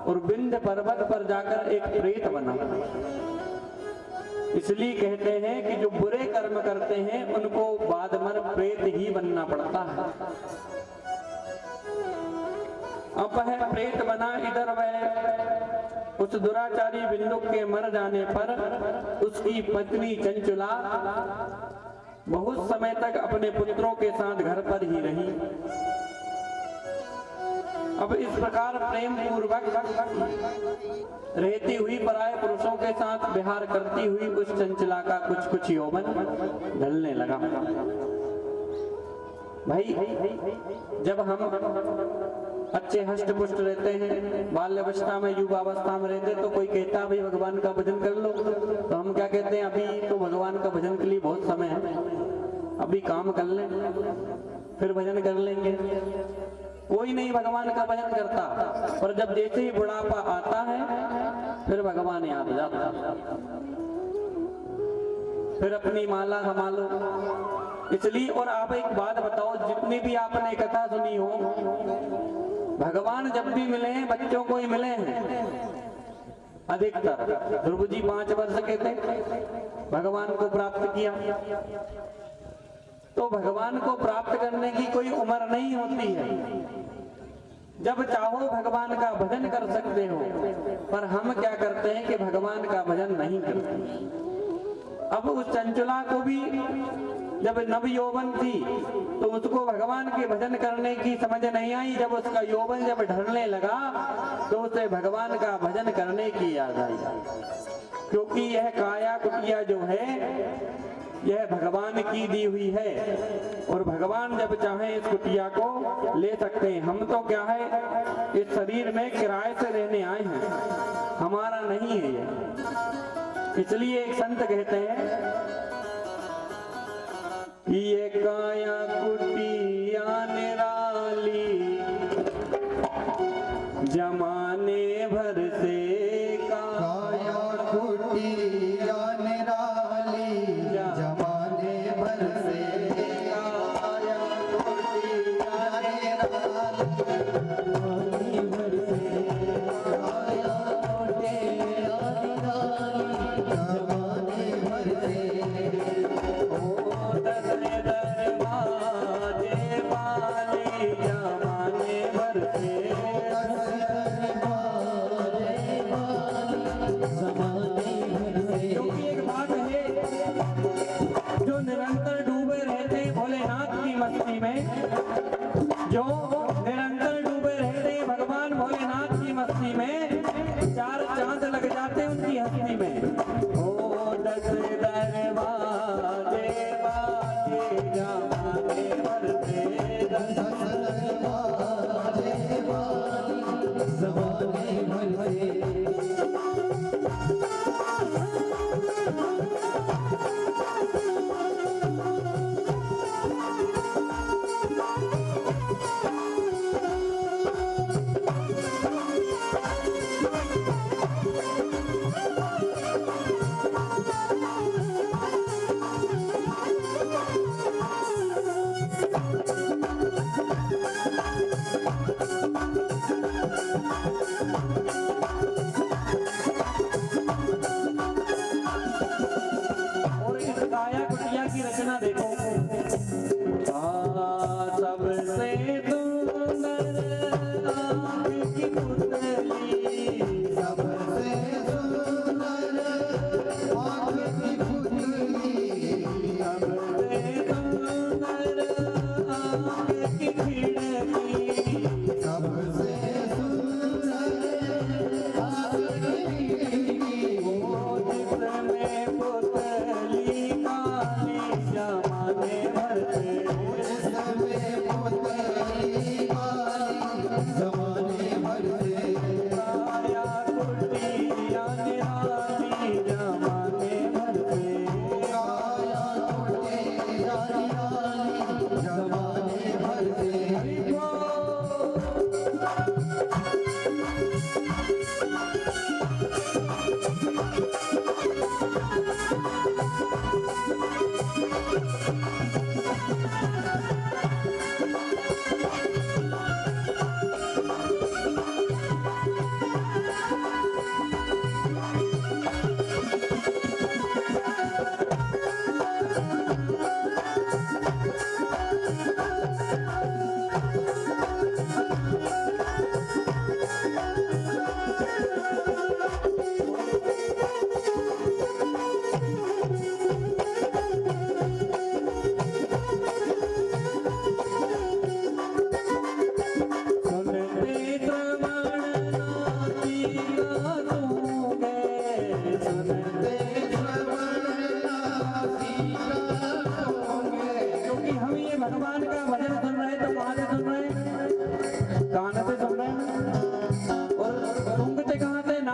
और विंध्य पर्वत पर जाकर एक प्रेत बना। इसलिए कहते हैं कि जो बुरे कर्म करते हैं उनको बाद में प्रेत ही बनना पड़ता है। अब वह प्रेत बना, इधर वह उस दुराचारी बिंदु के मर जाने पर उसकी पत्नी चंचला बहुत समय तक अपने पुत्रों के साथ घर पर ही रही। अब इस प्रकार प्रेम पूर्वक रहती हुई पराये पुरुषों के साथ विहार करती हुई उस चंचला का कुछ कुछ यौवन ढलने लगा। भाई जब हम अच्छे हष्ट पुष्ट रहते हैं, बाल्यावस्था में युवावस्था में रहते, तो कोई कहता है भाई भगवान का भजन कर लो, तो हम क्या कहते हैं अभी तो भगवान का भजन के लिए बहुत समय है, अभी काम कर लें फिर भजन कर लेंगे। कोई नहीं भगवान का भजन करता, पर जब जैसे ही बुढ़ापा आता है फिर भगवान याद आ जाता, फिर अपनी माला संभालो। इसलिए और आप एक बात बताओ, जितनी भी आपने कथा सुनी हो, भगवान जब भी मिले हैं बच्चों को ही मिले हैं अधिकतर। ध्रुव जी 5 वर्ष के थे, भगवान को प्राप्त किया। तो भगवान को प्राप्त करने की कोई उम्र नहीं होती है, जब चाहो भगवान का भजन कर सकते हो। पर हम क्या करते हैं कि भगवान का भजन नहीं करते। अब उस चंचला को भी जब नव यौवन थी तो उसको भगवान के भजन करने की समझ नहीं आई। जब उसका यौवन जब ढलने लगा तो उसे भगवान का भजन करने की याद आई, क्योंकि यह काया कुटिया जो है यह भगवान की दी हुई है, और भगवान जब चाहे इस कुटिया को ले सकते हैं। हम तो क्या है इस शरीर में किराए से रहने आए हैं, हमारा नहीं है ये। इसलिए एक संत कहते हैं कि ये काया कुटिया निराली जमाने भर से काया कुटिया निराली जमाने भर से, काया कुटिया निराली जमाने भर से, काया कुटिया निराली जमाने भर से। ओ दशरथ दरबाजे वाली जमाने भर से, क्योंकि एक बात है, जो निरंतर डूबे रहते हैं भोलेनाथ की मस्ती में, जो निरंतर डूबे रहते हैं भगवान भोलेनाथ की मस्ती में, 4 चांद लग जाते हैं उनकी हस्ती में। ओ दशरथ दरबाजे वाली जमाने भर से, जमाने भर से।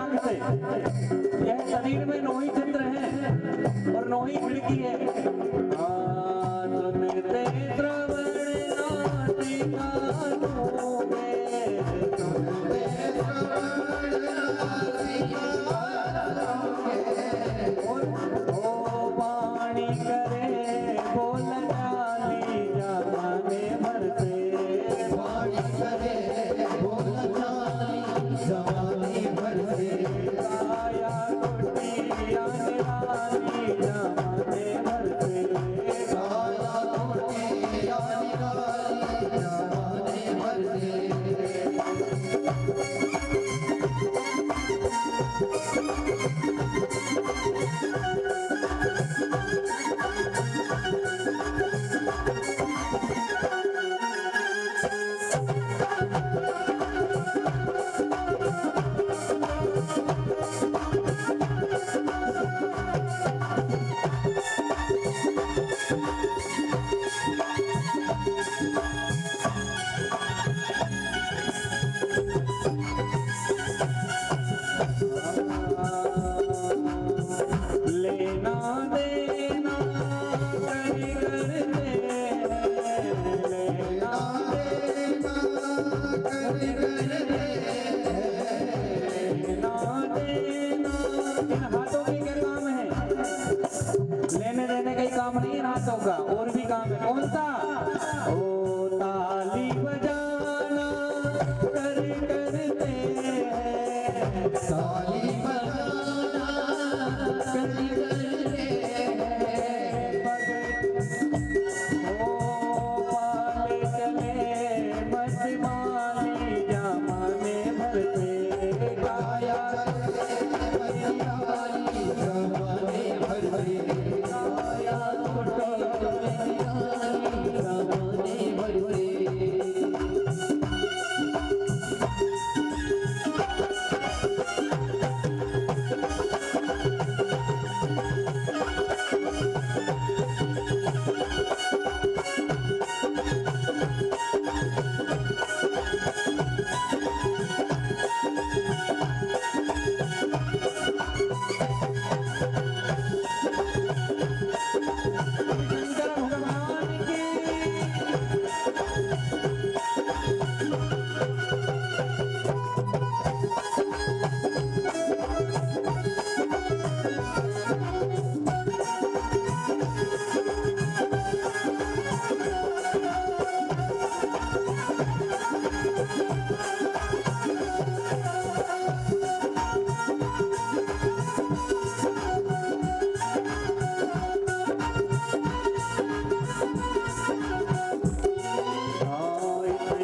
नाक से। यह शरीर में नोही चंद्र है और नोही खिड़की है। सुनते श्रवण नाटिका सुने, सुनते श्रवण नाटिका ओ वाणी करे बोल जाली जमाने भर से, वाणी करे बोल जाली जमाने भर से, काया कुटिया निराली जमाने भर से, काया कुटिया निराली जमाने भर से। लेना देना कहीं करते, लेना देना कर करते, लेना देना इन हाथों के क्या काम है? लेने देने का ही काम नहीं इन हाथों का, और भी काम है। कौन सा? ओ ताली बजाना कर करते हैं, ताली बजाना कर करते, ओ पाले चले मजमाली जमाने भर से, काया निराली जमाने भर से, काया कुटिया जमाने भर से। शंकर भगवान की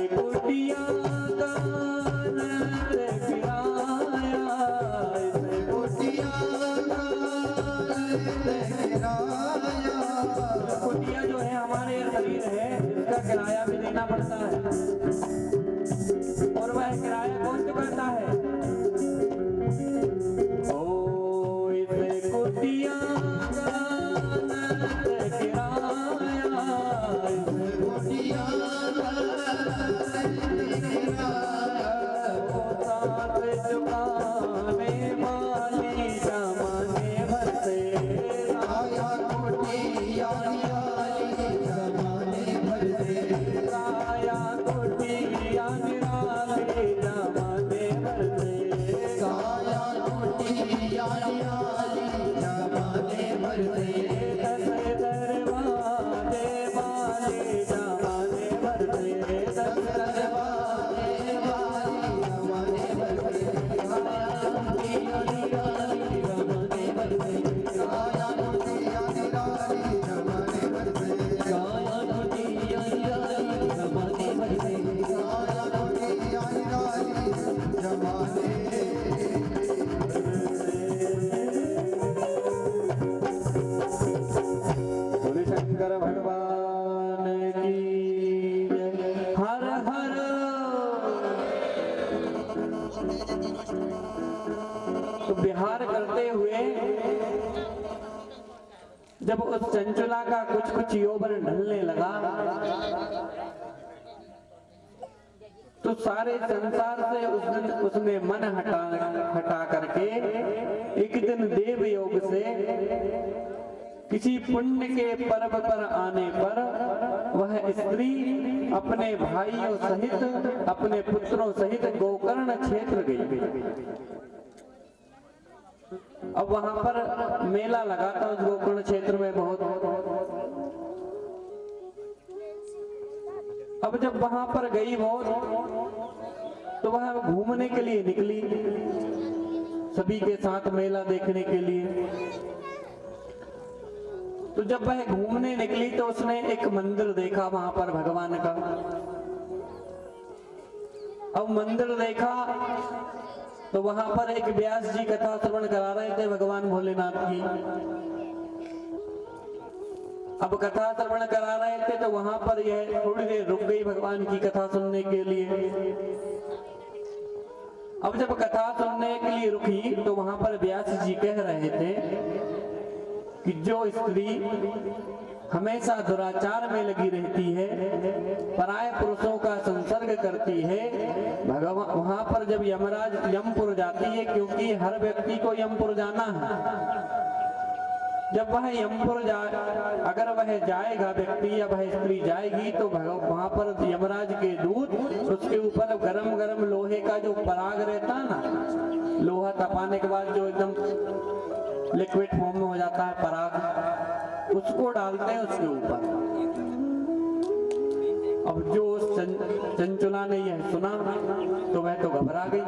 कुटिया गान गिराया, कुटिया लहराया, कुटिया जो है हमारे शरीर है, इसका किराया भी देना पड़ता है। और वह किराया कौन चुकाता है? ओ इसे कुटिया गान गिराया, इसे कुटिया लहराया, ओ साथ चुकाने वाली जमाने भर से, काया कुटिया निराली जमाने भर से, काया कुटिया निराली जमाने भर से, काया कुटिया निराली जमाने भर से। दस दरवाजे वाले जमाने भर से, दस दरबारे वाली जमाने भर से, काया कुटिया निराली जमाने भर से, काया कुटिया निराली जमाने भर से, काया कुटिया निराली जमाने भर से, काया कुटिया निराली जमाने। बोले शंकर भगवान की जय। हर हर तो बिहार करते हुए जब उस चंचला का कुछ कुछ यौवन ढलने लगा तो सारे संसार से उसने मन हटा करके किसी पुण्य के पर्व पर आने पर वह स्त्री अपने भाइयों सहित, अपने पुत्रों सहित गोकर्ण क्षेत्र गई। अब वहां पर मेला लगा था उस गोकर्ण क्षेत्र में बहुत। अब जब वहां पर गई वो, तो वह घूमने के लिए निकली, सभी के साथ मेला देखने के लिए। तो जब वह घूमने निकली तो उसने एक मंदिर देखा वहां पर भगवान का। अब मंदिर देखा तो वहां पर एक व्यास जी कथा श्रवण करा रहे थे भगवान भोलेनाथ की। अब कथा श्रवण करा रहे थे तो वहां पर यह थोड़ी देर रुक गई भगवान की कथा सुनने के लिए। अब जब कथा सुनने के लिए रुकी तो वहां पर व्यास जी कह रहे थे कि जो स्त्री हमेशा दुराचार में लगी रहती है, पराये पुरुषों का संसर्ग करती है, भगवान वहां पर जब यमराज यमपुर जाती है, क्योंकि हर व्यक्ति को यमपुर जाना है। जब वह यमपुर अगर वह जाएगा व्यक्ति या वह स्त्री जाएगी तो वहां पर यमराज के दूत उसके ऊपर गरम गरम लोहे का जो पराग रहता है ना, लोहा तपाने के बाद जो एकदम लिक्विड फॉर्म में हो जाता है पराग, उसको डालते हैं उसके ऊपर। अब जो चंचुला ने यह सुना तो वह तो घबरा गई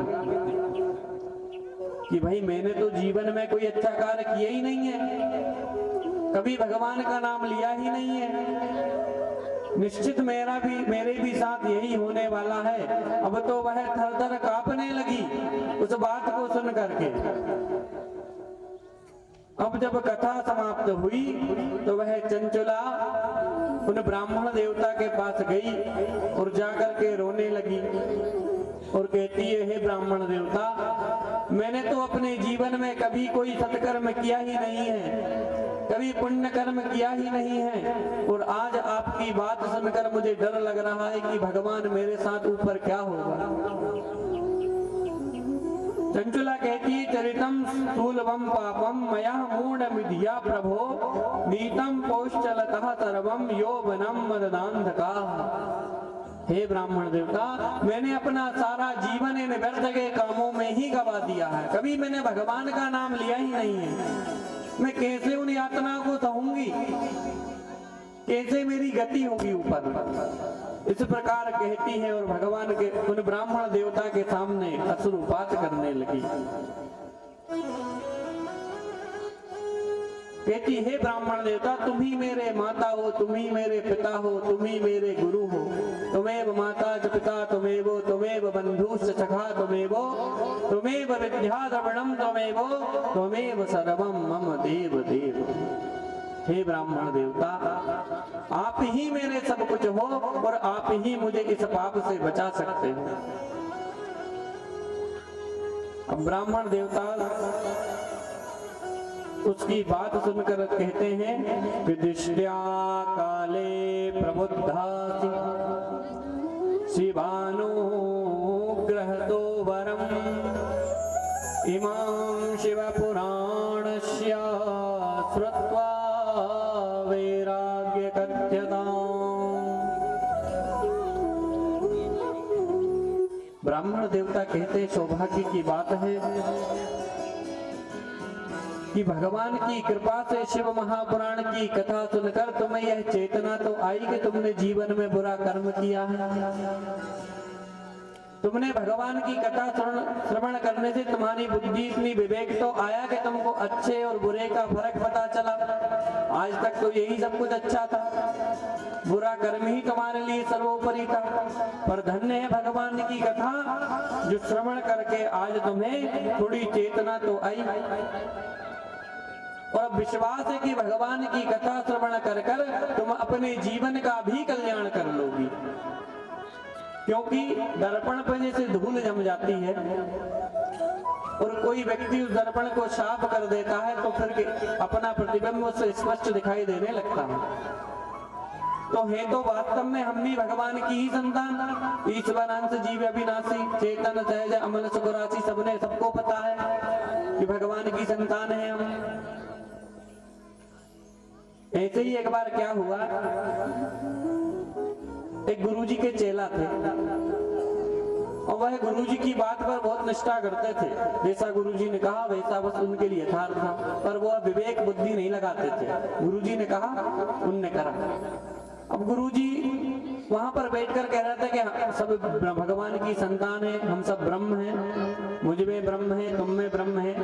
कि भाई मैंने तो जीवन में कोई अच्छा कार्य किया ही नहीं है, कभी भगवान का नाम लिया ही नहीं है, निश्चित मेरे भी साथ यही होने वाला है। अब तो वह थर थर कांपने लगी उस बात को सुन करके। अब जब कथा समाप्त हुई तो वह चंचुला उन ब्राह्मण देवता के पास गई और जाकर के रोने लगी और कहती है, हे ब्राह्मण देवता, मैंने तो अपने जीवन में कभी कोई सत्कर्म किया ही नहीं है, कभी पुण्य कर्म किया ही नहीं है, और आज आपकी बात सुनकर मुझे डर लग रहा है कि भगवान मेरे साथ ऊपर क्या होगा। चंचुला कहती है, चरितम स्थूलवम पापम मया मूढ़ मिधिया प्रभो नीतम पौश्चलतः सर्वम यौवनम मददांधका। हे ब्राह्मण देवता, मैंने अपना सारा जीवन इन व्यर्थ के कामों में ही गवा दिया है, कभी मैंने भगवान का नाम लिया ही नहीं है। मैं कैसे उन यातना को सहूंगी, कैसे मेरी गति होगी ऊपर। इस प्रकार कहती है और भगवान के उन ब्राह्मण देवता के सामने अश्रुपात करने लगी। कहती, हे ब्राह्मण देवता, तुम ही मेरे माता हो, तुम ही मेरे पिता हो, तुम ही मेरे गुरु हो। तुमेव माता च पिता तुमेव, तुमेव बंधुश्च सखा तुमेव, तुमेव विद्या द्रविणम तुमेव, तुमेव सर्वम मम देव देव। हे ब्राह्मण देवता, आप ही मेरे सब कुछ हो और आप ही मुझे इस पाप से बचा सकते हो। अब ब्राह्मण देवता उसकी बात सुनकर कहते हैं, विदिष्ट्या काले प्रबुद्धासि शिवानुग्रहतो वरम इमां शिवपुराणस्य श्रुत्वा वैराग्य कथ्यताम्। ब्राह्मण देवता कहते, सौभाग्य की बात है कि भगवान की कृपा से शिव महापुराण की कथा सुनकर तुम्हें यह चेतना तो आई कि तुमने जीवन में बुरा कर्म किया है। तुमने भगवान की कथा श्रवण करने से तुम्हारी बुद्धि इतनी विवेक तो आया कि तुमको अच्छे और बुरे का फर्क पता चला। आज तक तो यही सब कुछ अच्छा था, बुरा कर्म ही तुम्हारे लिए सर्वोपरि था, पर धन्य है भगवान की कथा जो श्रवण करके आज तुम्हें थोड़ी चेतना तो आई। और अब विश्वास है कि भगवान की कथा श्रवण कर कर तुम अपने जीवन का भी कल्याण कर लोगी, क्योंकि दर्पण पर जैसे धूल जम जाती है और कोई व्यक्ति उस दर्पण को साफ कर देता है तो फिर अपना प्रतिबिंब उससे स्पष्ट दिखाई देने लगता है। तो है तो वास्तव में हम भी भगवान की ही संतान, ईश्वरांश जीव अविनाशी चेतन सहज अमन सुखराशि, सबने सबको पता है कि भगवान की संतान है हम। ऐसे ही एक बार क्या हुआ, एक गुरुजी के चेला थे और वह गुरुजी की बात पर बहुत निष्ठा करते थे। जैसा गुरुजी ने कहा वैसा बस उनके लिए यथार्थ था, पर वह विवेक बुद्धि नहीं लगाते थे। गुरुजी ने कहा उनने करा। अब गुरुजी वहां पर बैठकर कह रहे थे कि सब भगवान की संतान है, हम सब ब्रह्म हैं, मुझ में ब्रह्म है, तुम में ब्रह्म है,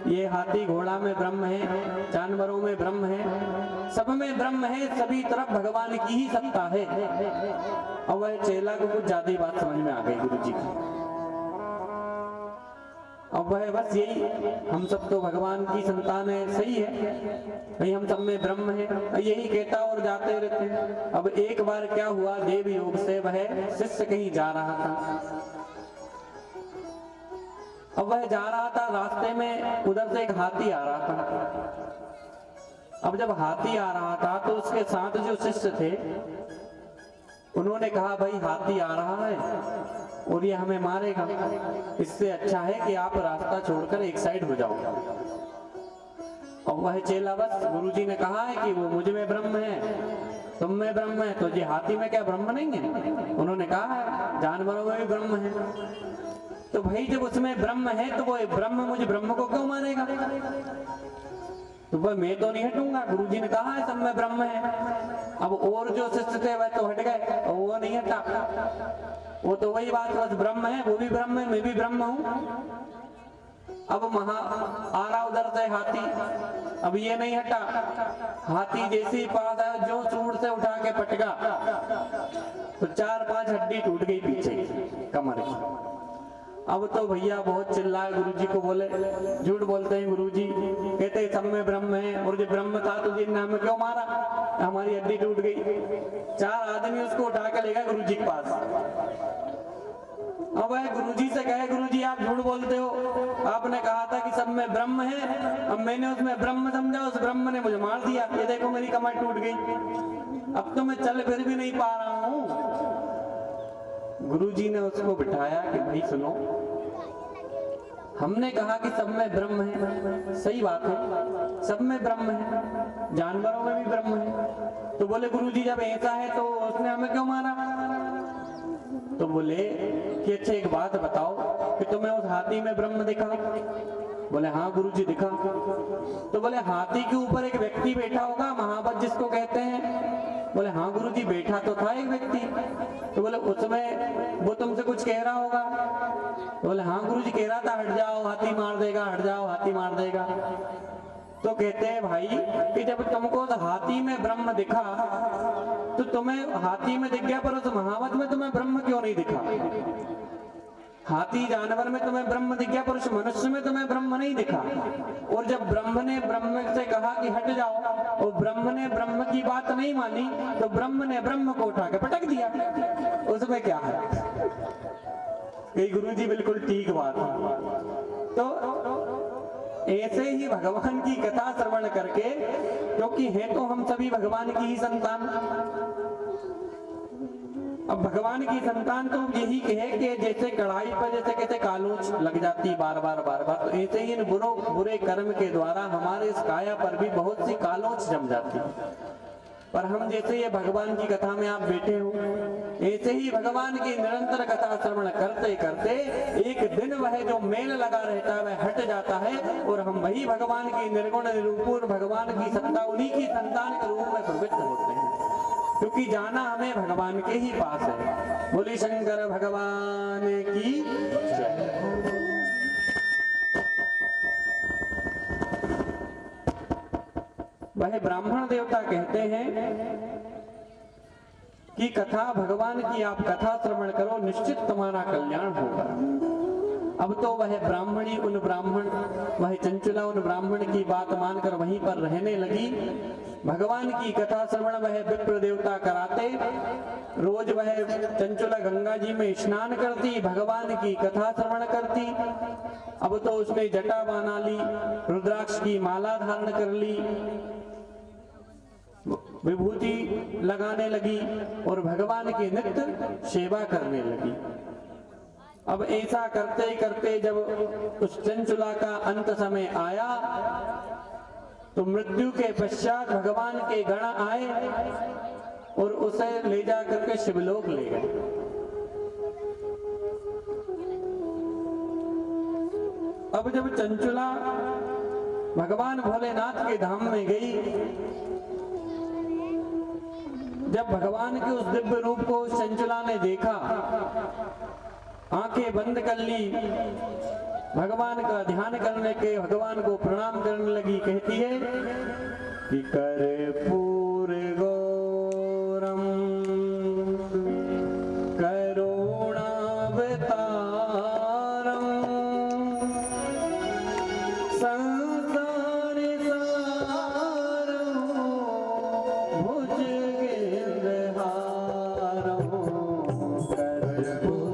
ये हाथी घोड़ा में ब्रह्म है, जानवरों में ब्रह्म है, सब में ब्रह्म है, सभी तरफ भगवान की ही सत्ता है। और वह चेला को कुछ ज्यादा ही बात समझ में आ गई गुरुजी की। अब वह बस यही, हम सब तो भगवान की संतान है, सही है भाई, हम सब में ब्रह्म है, यही कहता और जाते रहते हैं। अब एक बार क्या हुआ, देव योग से वह शिष्य कहीं जा रहा था। अब वह जा रहा था, रास्ते में उधर से एक हाथी आ रहा था। अब जब हाथी आ रहा था तो उसके साथ जो शिष्य थे उन्होंने कहा भाई हाथी आ रहा है और ये हमें मारेगा, इससे अच्छा है कि आप रास्ता छोड़कर एक साइड हो जाओ। और वह चेला बस, गुरुजी ने कहा है कि वो मुझ में ब्रह्म है, तुम में ब्रह्म है, तो ये हाथी में क्या ब्रह्म नहीं है? उन्होंने कहा है जानवरों में भी ब्रह्म है। तो भाई जब उसमें ब्रह्म है तो वो ब्रह्म मुझे ब्रह्म को क्यों मानेगा? तो वह मैं तो नहीं हटूंगा, गुरुजी ने कहा है सब में ब्रह्म है। अब और जो शिष्य थे वह तो हट गए और वो नहीं हटा। वो तो वही बात, बस ब्रह्म है, वो भी ब्रह्म है, मैं भी ब्रह्म हूं। अब आ रहा उधर से हाथी, अब ये नहीं हटा। हाथी जैसे ही पास आया, जो सूंड से उठा के पटका तो 4-5 हड्डी टूट गई पीछे कमर की। अब तो भैया बहुत चिल्लाए, गुरुजी को बोले झूठ बोलते हैं गुरुजी, कहते सब में ब्रह्म है, और जो ब्रह्म था तुझे नाम में क्यों मारा, हमारी हड्डी टूट गई। 4 आदमी उसको उठा के ले गए गुरुजी के पास। अब वह गुरुजी से कहे गुरुजी आप झूठ बोलते हो, आपने कहा था कि सब में ब्रह्म है, अब मैंने उसमें ब्रह्म समझा, उस ब्रह्म ने मुझे मार दिया, ये देखो मेरी कमर टूट गई, अब तो मैं चल फिर भी नहीं पा रहा हूं। गुरुजी ने उसको बिठाया कि भाई सुनो, हमने कहा कि सब में ब्रह्म है, सही बात है, सब में ब्रह्म है, जानवरों में भी ब्रह्म है। तो बोले गुरुजी जब ऐसा है तो उसने हमें क्यों मारा? तो बोले कि अच्छा एक बात बताओ कि तुम्हें उस हाथी में ब्रह्म दिखा? बोले हाँ गुरुजी दिखा। तो बोले हाथी के ऊपर एक व्यक्ति बैठा होगा, महाबत जिसको कहते हैं? बोले हाँ गुरुजी बैठा तो था एक व्यक्ति। तो बोले उसमें वो तुमसे कुछ कह रहा होगा? तो बोले हाँ गुरुजी कह रहा था हट जाओ हाथी मार देगा, हट जाओ हाथी मार देगा। तो कहते हैं भाई कि जब तुमको उस हाथी में ब्रह्म दिखा तो तुम्हें हाथी में दिख गया, पर उस महावत में तुम्हें ब्रह्म क्यों नहीं दिखा? हाथी जानवर में तुम्हें ब्रह्म दिख गया, पर उस मनुष्य में तुम्हें ब्रह्म नहीं दिखा। और जब ब्रह्म ने ब्रह्म से कहा कि हट जाओ और ब्रह्म ने ब्रह्म की बात नहीं मानी, तो ब्रह्म ने ब्रह्म को उठा के पटक दिया। उसमें क्या है? कई गुरुजी बिल्कुल ठीक बात है। तो ऐसे ही भगवान की कथा श्रवण करके, क्योंकि है तो हम सभी भगवान की ही संतान। अब भगवान की संतान तो यही है कि जैसे कढ़ाई पर जैसे कहते कालोच लग जाती बार बार, तो ऐसे ही इन बुरे कर्म के द्वारा हमारे इस काया पर भी बहुत सी कालोच जम जाती। पर हम जैसे ये भगवान की कथा में आप बैठे हो, ऐसे ही भगवान की निरंतर कथा श्रवण करते करते एक दिन वह जो मेल लगा रहता है वह हट जाता है, और हम वही भगवान की निर्गुण निरूपण भगवान की सत्ता उन्हीं की संतान के रूप में प्रवृत्त होते हैं, क्योंकि जाना हमें भगवान के ही पास है। बोली शंकर भगवान की जय। वह ब्राह्मण देवता कहते हैं कि कथा भगवान की आप कथा श्रवण करो, निश्चित तुम्हारा कल्याण होगा। अब तो वह ब्राह्मणी उन ब्राह्मण, वह चंचुला उन ब्राह्मण की बात मानकर वहीं पर रहने लगी। भगवान की कथा श्रवण वह विप्र देवता कराते। रोज वह चंचुला गंगा जी में स्नान करती, भगवान की कथा श्रवण करती। अब तो उसने जटा बना ली, रुद्राक्ष की माला धारण कर ली, विभूति लगाने लगी और भगवान की नित्य सेवा करने लगी। अब ऐसा करते करते जब उस चंचुला का अंत समय आया तो मृत्यु के पश्चात भगवान के गण आए और उसे ले जा करके शिवलोक ले गए। अब जब चंचुला भगवान भोलेनाथ के धाम में गई, जब भगवान के उस दिव्य रूप को उस चंचुला ने देखा, आंखें बंद कर ली, भगवान का ध्यान करने के भगवान को प्रणाम करने लगी। कहती है कि कर्पूर गौरम करुणावतारम संसार सारम भुजगेन्द्रहारम कर्पूर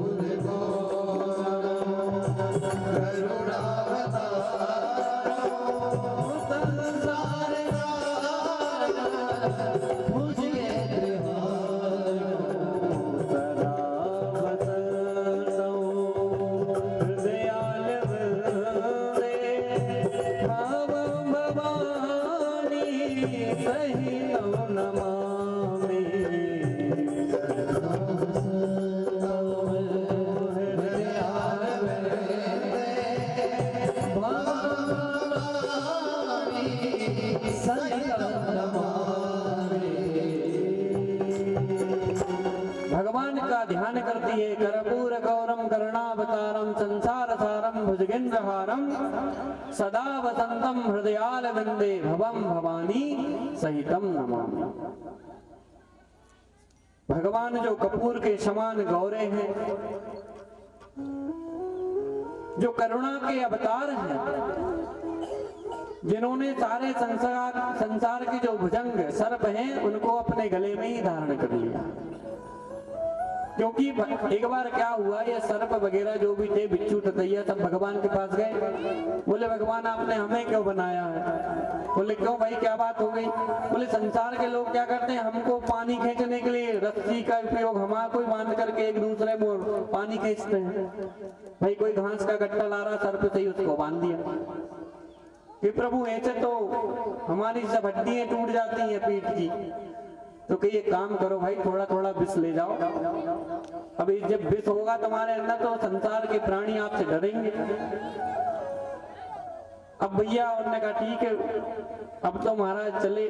भगवान का ध्यान करती है। कर्पूर गौरम करुणावतारम संसार सारम भुजगेन्द्रहारम सदा वसंतम हृदयाल वंदे भवम भवानी सहितम नमामि। भगवान जो कपूर के समान गौरे हैं, जो करुणा के अवतार हैं, जिन्होंने सारे संसार के जो भुजंग सर्प हैं उनको अपने गले में ही धारण कर लिया। क्योंकि एक बार क्या हुआ, ये सर्प वगैरह जो भी थे, बिच्छू ततैया, सब भगवान के पास गए। बोले भगवान आपने हमें क्यों बनाया है? बोले क्यों भाई, क्या बात हो गई? बोले संसार के लोग क्या करते हैं, हमको पानी खींचने के लिए रस्सी का उपयोग हमारा कोई बांध करके एक दूसरे में पानी खींचते हैं। भाई कोई घास का गट्टा ला रहा सर्प से ही उसको बांध दिया कि प्रभु ऐसे तो हमारी सब हड्डियां टूट जाती हैं पीठ की। तो कहिए काम करो भाई, थोड़ा थोड़ा विष ले जाओ। अभी जब विष होगा तुम्हारे अंदर तो संसार के प्राणी आपसे डरेंगे। अब भैया उन्होंने कहा ठीक है, अब तो महाराज चले।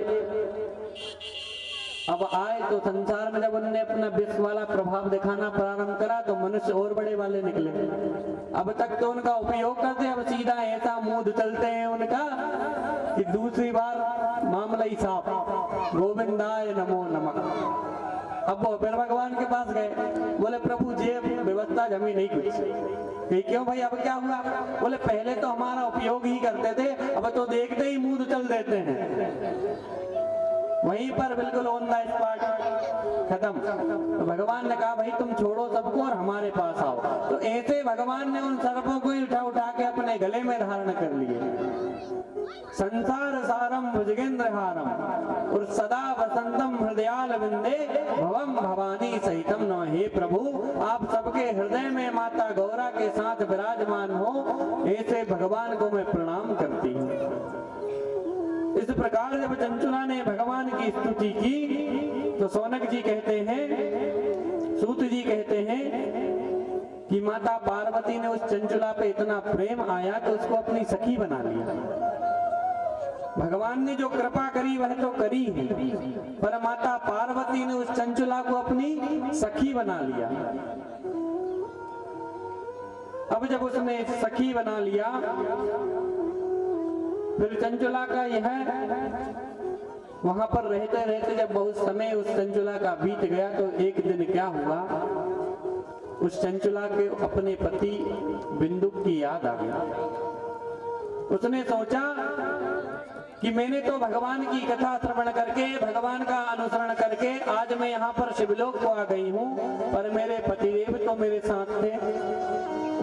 अब आए तो संसार में जब उन्होंने अपना विष वाला प्रभाव दिखाना प्रारंभ करा तो मनुष्य और बड़े वाले निकले। अब तक तो उनका उपयोग करते, अब सीधा ऐसा मूड चलते हैं उनका कि दूसरी बार मामला ही साफ, गोविंदाय नमो नमः। अब वो फिर भगवान के पास गए, बोले प्रभु जी व्यवस्था जमी नहीं कुछ। क्यों भाई, अब क्या हुआ? बोले पहले तो हमारा उपयोग ही करते थे, अब तो देखते ही मूड चल देते हैं। वहीं पर बिल्कुल ऑन द स्पॉट खत्म। तो भगवान ने कहा भाई तुम छोड़ो सबको और हमारे पास आओ। तो ऐसे भगवान ने उन सर्पों को उठा उठा के अपने गले में धारण कर लिए। संसार सारम भुजगेन्द्रहारम और सदा वसंतम हृदयाल विंदे भवम भवानी सहितम नौ। हे प्रभु, आप सबके हृदय में माता गौरा के साथ विराजमान हो, ऐसे भगवान को मैं प्रणाम करती हूँ। इस प्रकार जब चंचुला ने भगवान की स्तुति की तो सौनक जी कहते हैं, सूत जी कहते हैं कि माता पार्वती ने उस चंचुला पे इतना प्रेम आया कि उसको अपनी सखी बना लिया। भगवान ने जो कृपा करी वह तो करी ही, पर माता पार्वती ने उस चंचुला को अपनी सखी बना लिया। अब जब उसने सखी बना लिया, फिर चंचुला का यह वहां पर रहते रहते जब बहुत समय उस चंचुला का बीत गया तो एक दिन क्या हुआ, उस चंचुला के अपने पति बिंदुक की याद आ गई। उसने सोचा कि मैंने तो भगवान की कथा श्रवण करके, भगवान का अनुसरण करके आज मैं यहाँ पर शिवलोक को आ गई हूँ, पर मेरे पतिदेव तो मेरे साथ थे,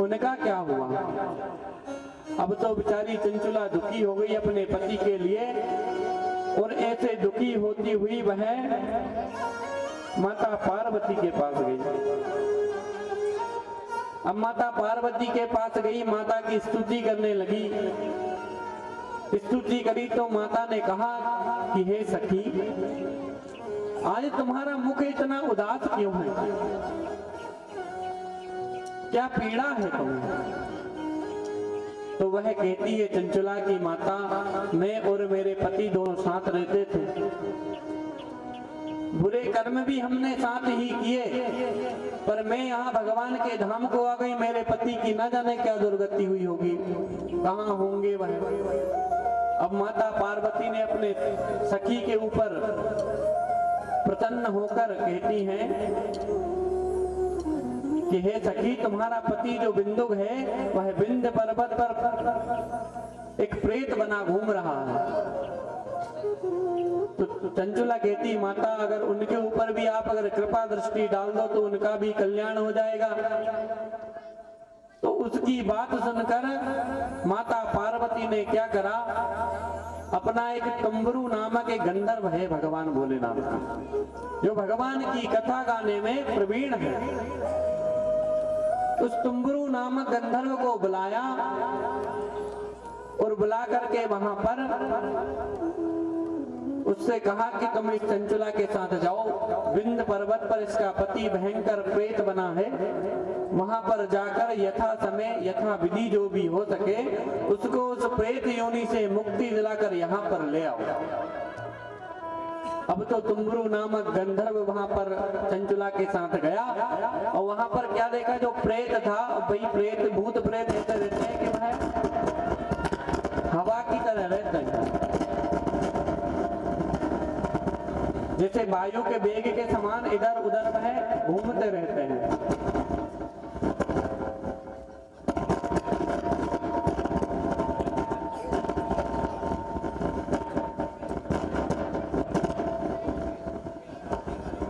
उनका क्या हुआ? अब तो बेचारी चंचुला दुखी हो गई अपने पति के लिए, और ऐसे दुखी होती हुई वह माता पार्वती के पास गई। अब माता पार्वती के पास गई, माता की स्तुति करने लगी स्तुति करी तो माता ने कहा कि हे सखी, आज तुम्हारा मुख इतना उदास क्यों है? क्या पीड़ा है तुम्हें? तो वह कहती है चंचला की माता, मैं और मेरे पति दोनों साथ रहते थे, बुरे कर्म भी हमने साथ ही किए, पर मैं यहाँ भगवान के धाम को आ गई, मेरे पति की न जाने क्या दुर्गति हुई होगी, कहाँ होंगे वह। अब माता पार्वती ने अपने सखी के ऊपर प्रसन्न होकर कहती हैं कि हे सखी, तुम्हारा पति जो बिंदुक है वह विंध्य पर्वत पर एक प्रेत बना घूम रहा है। तो चंचला कहती, माता अगर उनके ऊपर भी आप अगर कृपा दृष्टि डाल दो तो उनका भी कल्याण हो जाएगा। तो उसकी बात सुनकर माता पार्वती ने क्या करा, अपना एक तंबरू नामक एक गंधर्व है भगवान भोलेनाथ का, जो भगवान की कथा गाने में प्रवीण है, उस तंबरू नामक गंधर्व को बुलाया और बुला करके वहां पर उससे कहा कि तुम इस चंचला के साथ जाओ, विंध्य पर्वत पर इसका पति भयंकर प्रेत बना है, वहां पर जाकर यथा समय यथा विधि जो भी हो सके उसको उस प्रेत योनि से मुक्ति दिलाकर यहाँ पर ले आओ। अब तो तुम्बरू नामक गंधर्व वहां पर चंचला के साथ गया और वहां पर क्या देखा, जो प्रेत था, वही प्रेत भूत प्रेत ऐसे रहते हैं कि वह हवा की तरह रहते हैं, जैसे वायु के वेग के समान इधर उधर वह घूमते रहते हैं।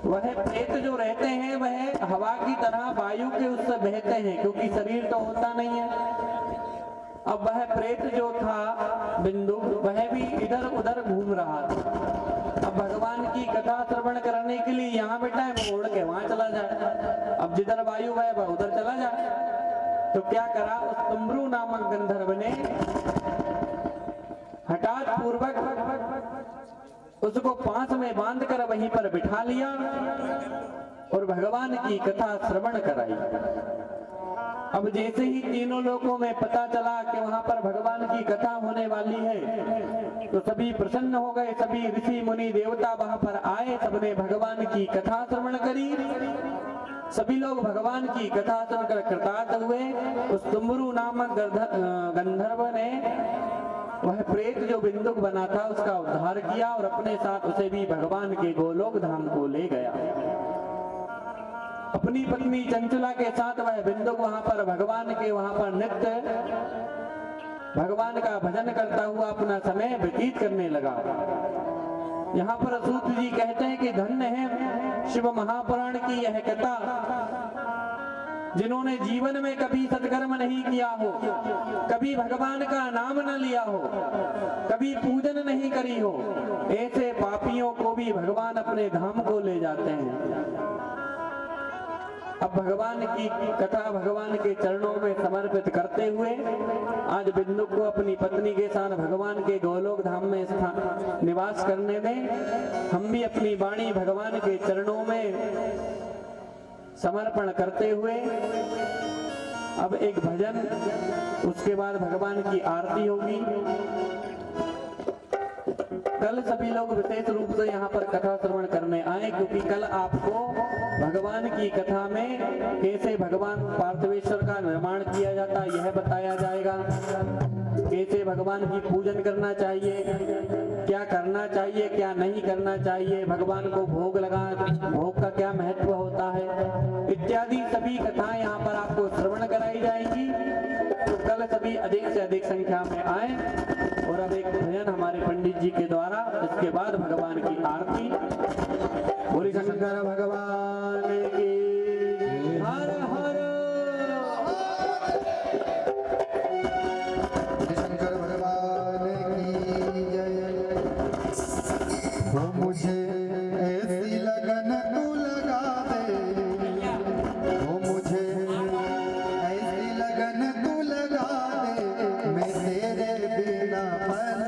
वह प्रेत जो रहते हैं वह हवा की तरह वायु के उससे बहते हैं, क्योंकि शरीर तो होता नहीं है। अब वह प्रेत जो था बिंदु, वह भी इधर उधर घूम रहा था। अब भगवान की कथा श्रवण करने के लिए यहाँ बैठा है, वो उड़ के वहां चला जाए। अब जिधर वायु है वह उधर चला जाए। तो क्या करा, उस तुम्बरू नामक गंधर्व ने हठात पूर्वक उसको पास में बांध कर वहीं पर बिठा लिया और भगवान की कथा श्रवण कराई। अब जैसे ही तीनों लोगों में पता चला कि वहां पर भगवान की कथा होने वाली है, तो सभी प्रसन्न हो गए, सभी ऋषि मुनि देवता वहां पर आए, सबने भगवान की कथा श्रवण करी। सभी लोग भगवान की कथा सुनकर कृतार्थ हुए। उस तुम्बरू नामक गंधर्व ने वह प्रेत जो बिंदुक बना था उसका उद्धार किया और अपने साथ उसे भी भगवान के गोलोक धाम को ले गया। अपनी पत्नी चंचला के साथ वह बिंदुक वहां पर भगवान के वहां पर नित्य भगवान का भजन करता हुआ अपना समय व्यतीत करने लगा। यहाँ पर सूत जी कहते हैं कि धन्य है शिव महापुराण की यह कथा, जिन्होंने जीवन में कभी सत्कर्म नहीं किया हो, कभी भगवान का नाम न लिया हो, कभी पूजन नहीं करी हो, ऐसे पापियों को भी भगवान अपने धाम को ले जाते हैं। अब भगवान की कथा भगवान के चरणों में समर्पित करते हुए आज बिंदु को अपनी पत्नी के साथ भगवान के गोलोक धाम में निवास करने दें। हम भी अपनी वाणी भगवान के चरणों में समर्पण करते हुए अब एक भजन, उसके बाद भगवान की आरती होगी। कल सभी लोग विशेष रूप से यहाँ पर कथा श्रवण करने आए, क्योंकि कल आपको भगवान की कथा में कैसे भगवान पार्थवेश्वर का निर्माण किया जाता यह बताया जाएगा, कैसे भगवान की पूजन करना चाहिए, क्या करना चाहिए क्या नहीं करना चाहिए, भगवान को भोग भोग का क्या महत्व होता है, इत्यादि सभी कथाएं यहाँ पर आपको श्रवण कराई जाएंगी। तो कल सभी अधिक से अधिक संख्या में आए और अब एक भजन हमारे पंडित जी के द्वारा, इसके बाद भगवान की आरती। बोली शंकर भगवान की हर हर शंकर भगवान की जय। वो मुझे ऐसी लगन तू लगा दे, वो मुझे ऐसी लगन तू लगा दे, मैं तेरे बिना पल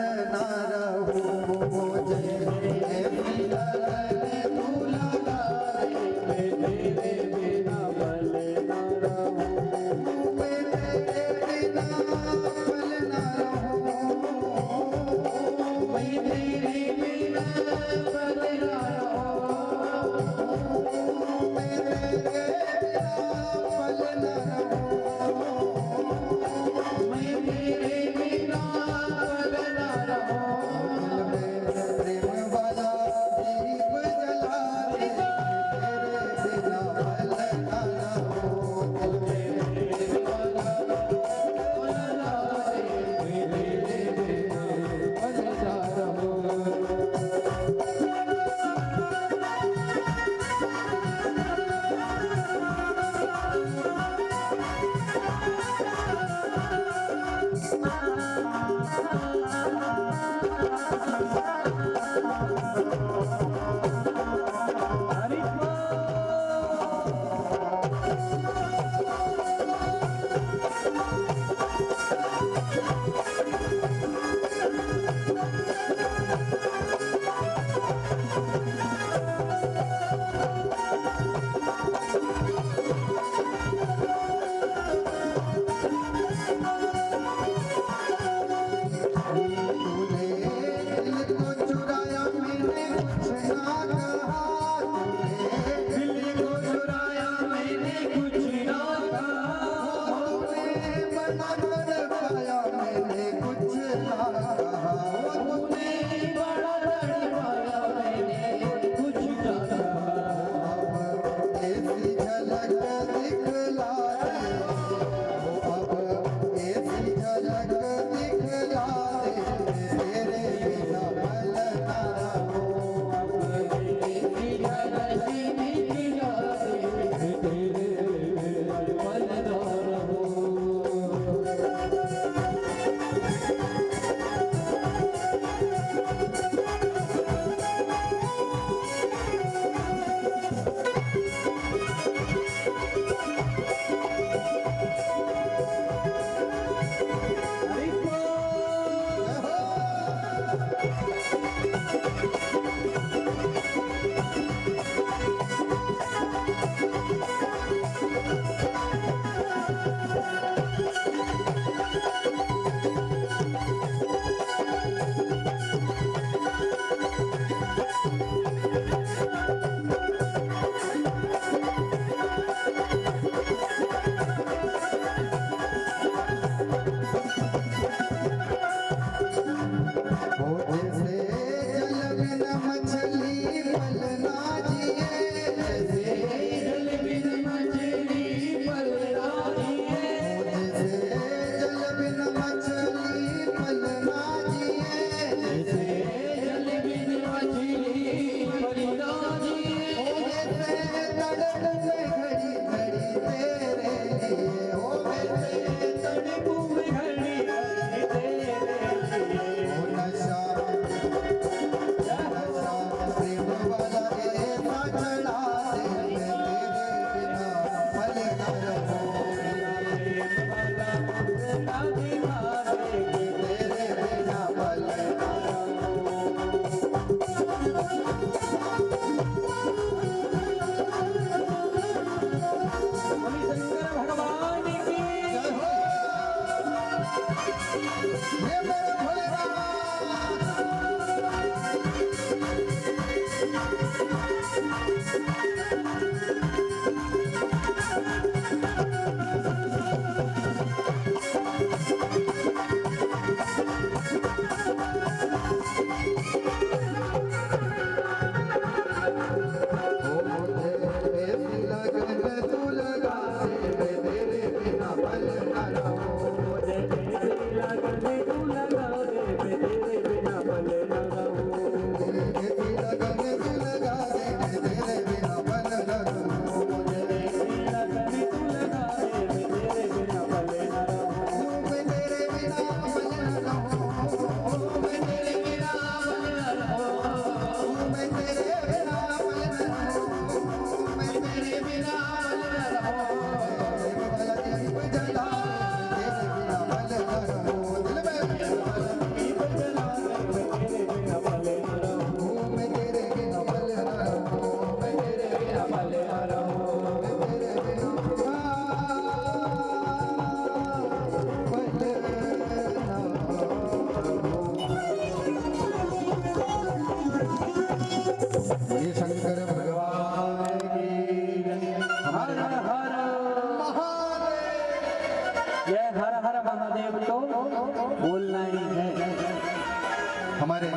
हमारे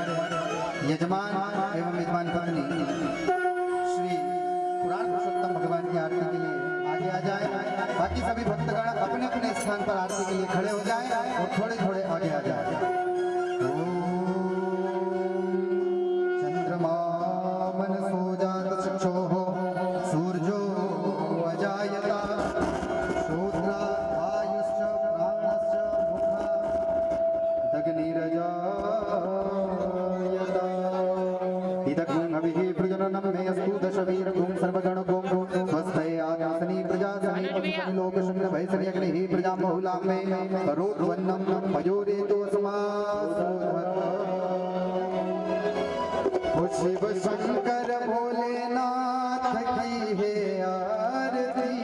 यजमान एवं यजमान पत्नी श्री पुराण पुरुषोत्तम भगवान की आरती के लिए आगे आ जाए। बाकी सभी भक्तगण अपने अपने स्थान पर आरती के लिए खड़े हो जाएं और थोड़े थोड़े आगे आ जाए। चंद्रमा मनसो जात चक्षुः सूर्यो अजायता शूद्रा आयुश्च प्राणश्च मुखा दग्निरजायता इदग्ं अभिः प्रजननं मे अस्तु दशवीरगुं सर्वगणगुं स्वस्ते आगासनी प्रजासनी पशुपतिलोकशून्य भैसर्यग्निः प्रजां बहुलां मे करोद्वन्नं पयोरेतो शिव शंकर भोलेनाथ की है आरती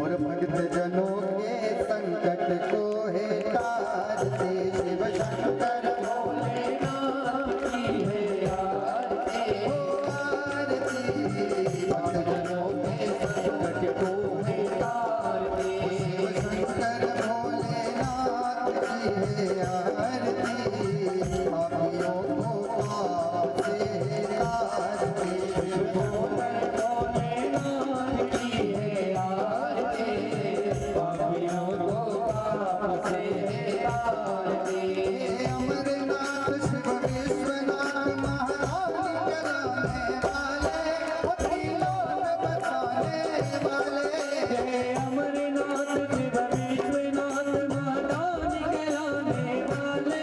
और भक्त जनों के संकट को है तारते। शिव शंकर भोलेनाथ की है आरती भक्त जनों के संकट को है तारते। शिव शंकर भोलेनाथ की है आरती पापियों अमरनाथ शिव विश्वनाथ महादानी कहलाने वाले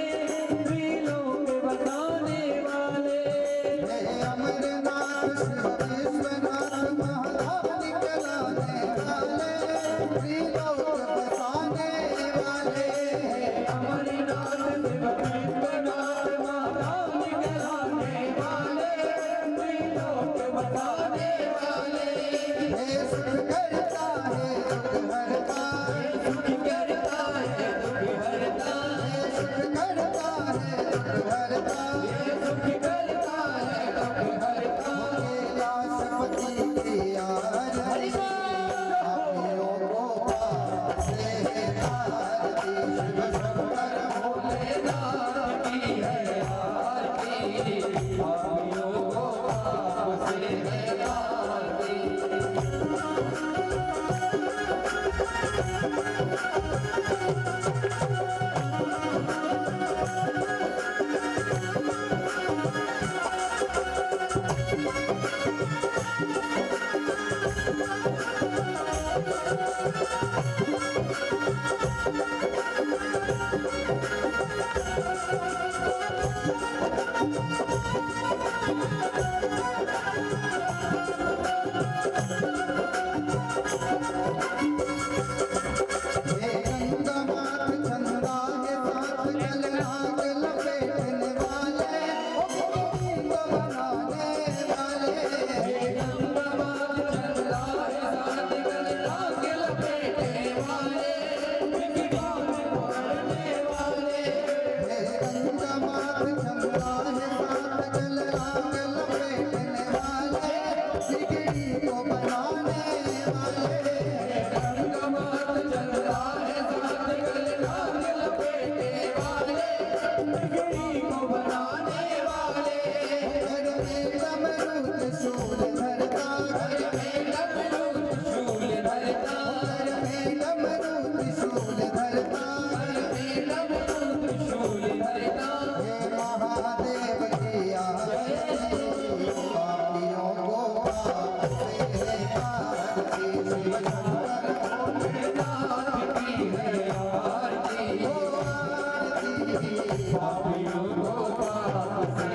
पापियों को पाप से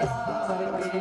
तार के।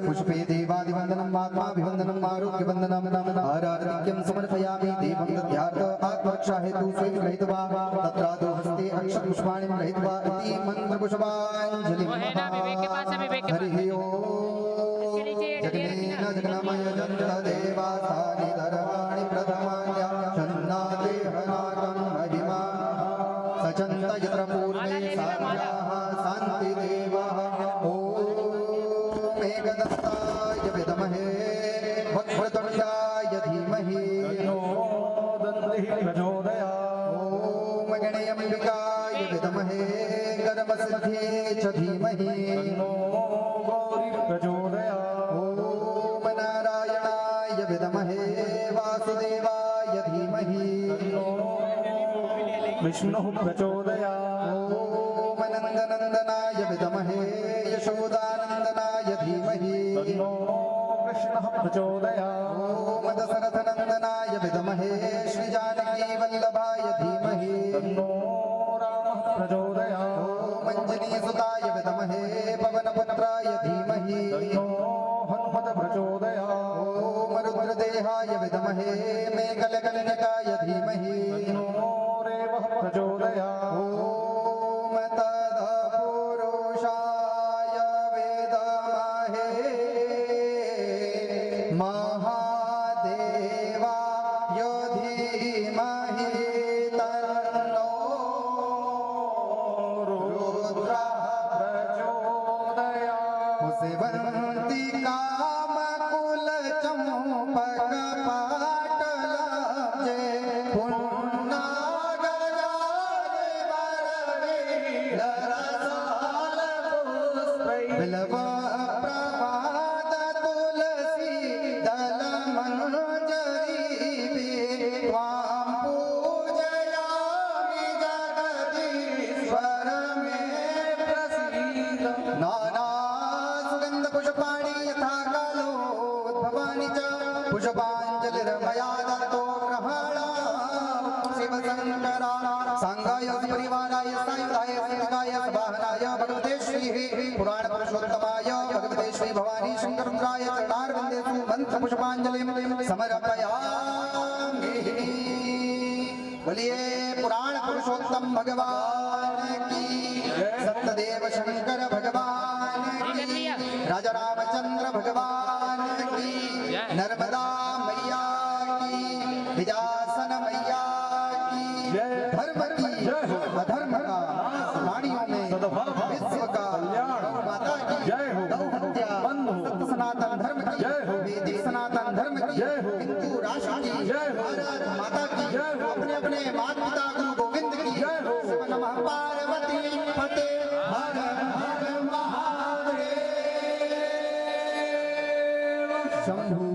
पुष्पे देवादिवन्दनम् आत्माभिवन्दनम् आरोग्यवन्दनम् आराधनिक्यं समर्पयामि देवं दद्यार्थ आत्मरक्षा हेतु स्वयं गृहीत्वा तत्रादौ हस्ते अक्षपुष्पाणि गृहीत्वा इति मन्त्रपुष्पाञ्जलिं हरिः ओम् जगनेन जगन्मय जन्तदेवासानि धर्माणि प्रथमान्या छन्नादेहनाकं महिमा सचन्त यत्र पूर्वे साध्याः शान्तिदेवः एकदत्ताय विद्महे वक्रतुण्डाय धीमहि तन्नो दन्तिः प्रचोदयात्। ॐ गणेम्बिकाय विद्महे गर्भसिद्ध्ये च धीमहि तन्नो गौरी प्रचोदयात्। ॐ नारायणाय विद्महे वासुदेवाय धीमहि तन्नो विष्णुः प्रचोदयात्। ॐ नन्दनन्दनाय विद्महे यशोदानन्दनाय धीमहि तन्नो कृष्णः प्रचोदयात्। ॐ दशरथनन्दनाय विद्महे श्रीजानकीवल्लभाय धीमहि तन्नो रामः प्रचोदयात्। ॐ अञ्जनीसुताय विद्महे पवनपुत्राय धीमहि तन्नो हनुमत् प्रचोदयात्। ॐ रुद्रदेहाय विद्महे मेघलकलनकाय धीमहि तन्नो रेवः प्रचोदयात्। ॐ तत्पुरुषाय विद्महे महादेवाय धीमहि तन्नो रुद्रः प्रचोदयात्। सेवन्ति कामकुल चंपक पाटलाब्जे पुन्नागजानि वरवीररसाल पुष्पैः बिल्वा प्रभात तुलसी दल मंजरी त्वां पूजयामि जगदीश्वर मे प्रसीद। नाना सुगंध पुष्पाणि यथा कालोद्भवानि च पुष्पाञ्जलिर्मया दत्तो ग्रहाणा शिव शङ्करा सांगाय परिवाराय सायुधाय सिद्धिकाय सवाहनाय भगवते श्री पुराण पुरुषोत्तमाय भगवते श्री भवानी शंकर रुद्राय चरणारविन्देषु मंत्र पुष्पाञ्जलिं समर्पयामि। बोलिए पुराण पुरुषोत्तम भगवान की, सत्यदेव शंकर भगवान की, राजा रामचंद्र भगवान की, नर्मदा मैया की, विजासन मैया की, धर्म की अधर्म का प्राणियों में विश्व का माता की गौ हत्या सत्य सनातन धर्म की वैदिक सनातन धर्म की हिंदू राष्ट्र की भारत माता की अपने अपने माता पिता गुरु गोविंद की शिव नमः पार्वती फतेह हर हर महादेव शंभु।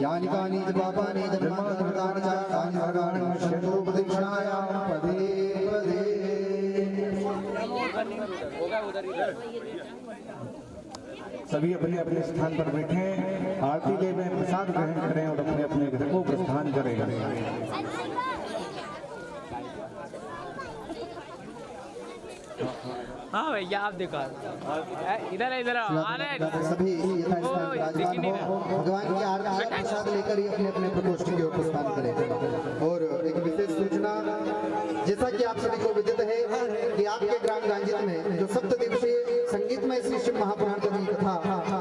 यानि कानि च पापानि जन्मान्तरकृतानि च तानि सर्वाणि मुच्यन्ते प्रदक्षिणायां पदे पदे। सभी अपने अपने स्थान पर बैठे, आरती ले में प्रसाद ग्रहण करें और अपने अपने घर को प्रस्थान करें। हाँ भैया आप देखो इधर इधर आने सभी यथास्थान विराजमान हो, भगवान की आरती प्रसाद लेकर ही अपने अपने प्रकोष्ठ की ओर प्रस्थान करें। और एक विशेष सूचना, जैसा कि आप सभी को विदित है कि आपके ग्राम गांजित में जो 7 दिवसीय संगीतमय श्री शिव महापुराण की कथा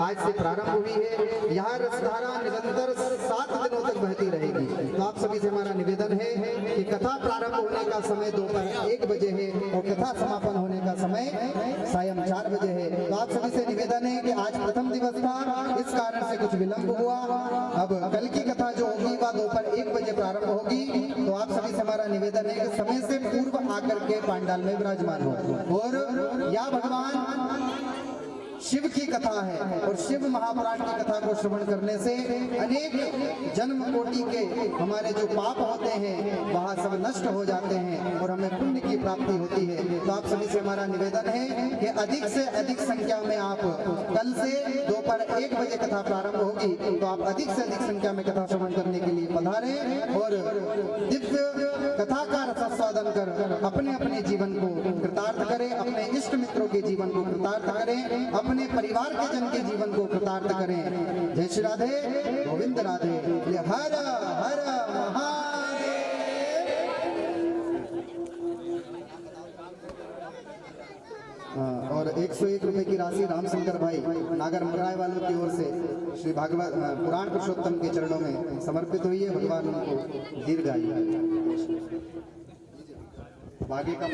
आज से प्रारंभ हुई है, यहाँ रसधारा निरंतर 7 दिनों तक बहती रहेगी। तो आप सभी से हमारा निवेदन है कि कथा प्रारंभ होने का समय दोपहर 1 बजे है और कथा समापन होने का समय सायं 4 बजे है। तो आप सभी से निवेदन है कि आज प्रथम दिवस था, इस कारण से कुछ विलंब हुआ। अब कल की कथा जो होगी वह दोपहर 1 बजे प्रारंभ होगी। तो आप सभी से हमारा निवेदन है कि समय से पूर्व आकर के पांडाल में विराजमान हो। और या भगवान शिव की कथा है और शिव महापुराण की कथा को श्रवण करने से अनेक जन्म कोटि के हमारे जो पाप होते हैं वह सब नष्ट हो जाते हैं और हमें पुण्य की प्राप्ति होती है। तो आप सभी से हमारा निवेदन है कि अधिक से अधिक संख्या में आप कल से दोपहर 1 बजे कथा प्रारंभ होगी, तो आप अधिक से अधिक संख्या में कथा श्रवण करने के लिए पधारें और दिव्य कथा का रसास्वादन कर अपने अपने जीवन को कृतार्थ करें, अपने इष्ट मित्रों के जीवन को कृतार्थ करें, अपने परिवार के जन के जीवन को कृतार्थ करें। जय श्री राधे गोविंद राधे। हर हर महादेव। और 101 रुपए की राशि रामशंकर भाई नागर मराय वालों की ओर से श्री भागवत पुराण पुरुषोत्तम के चरणों में समर्पित हुई है। भगवान उनको दीर्घायु आगे का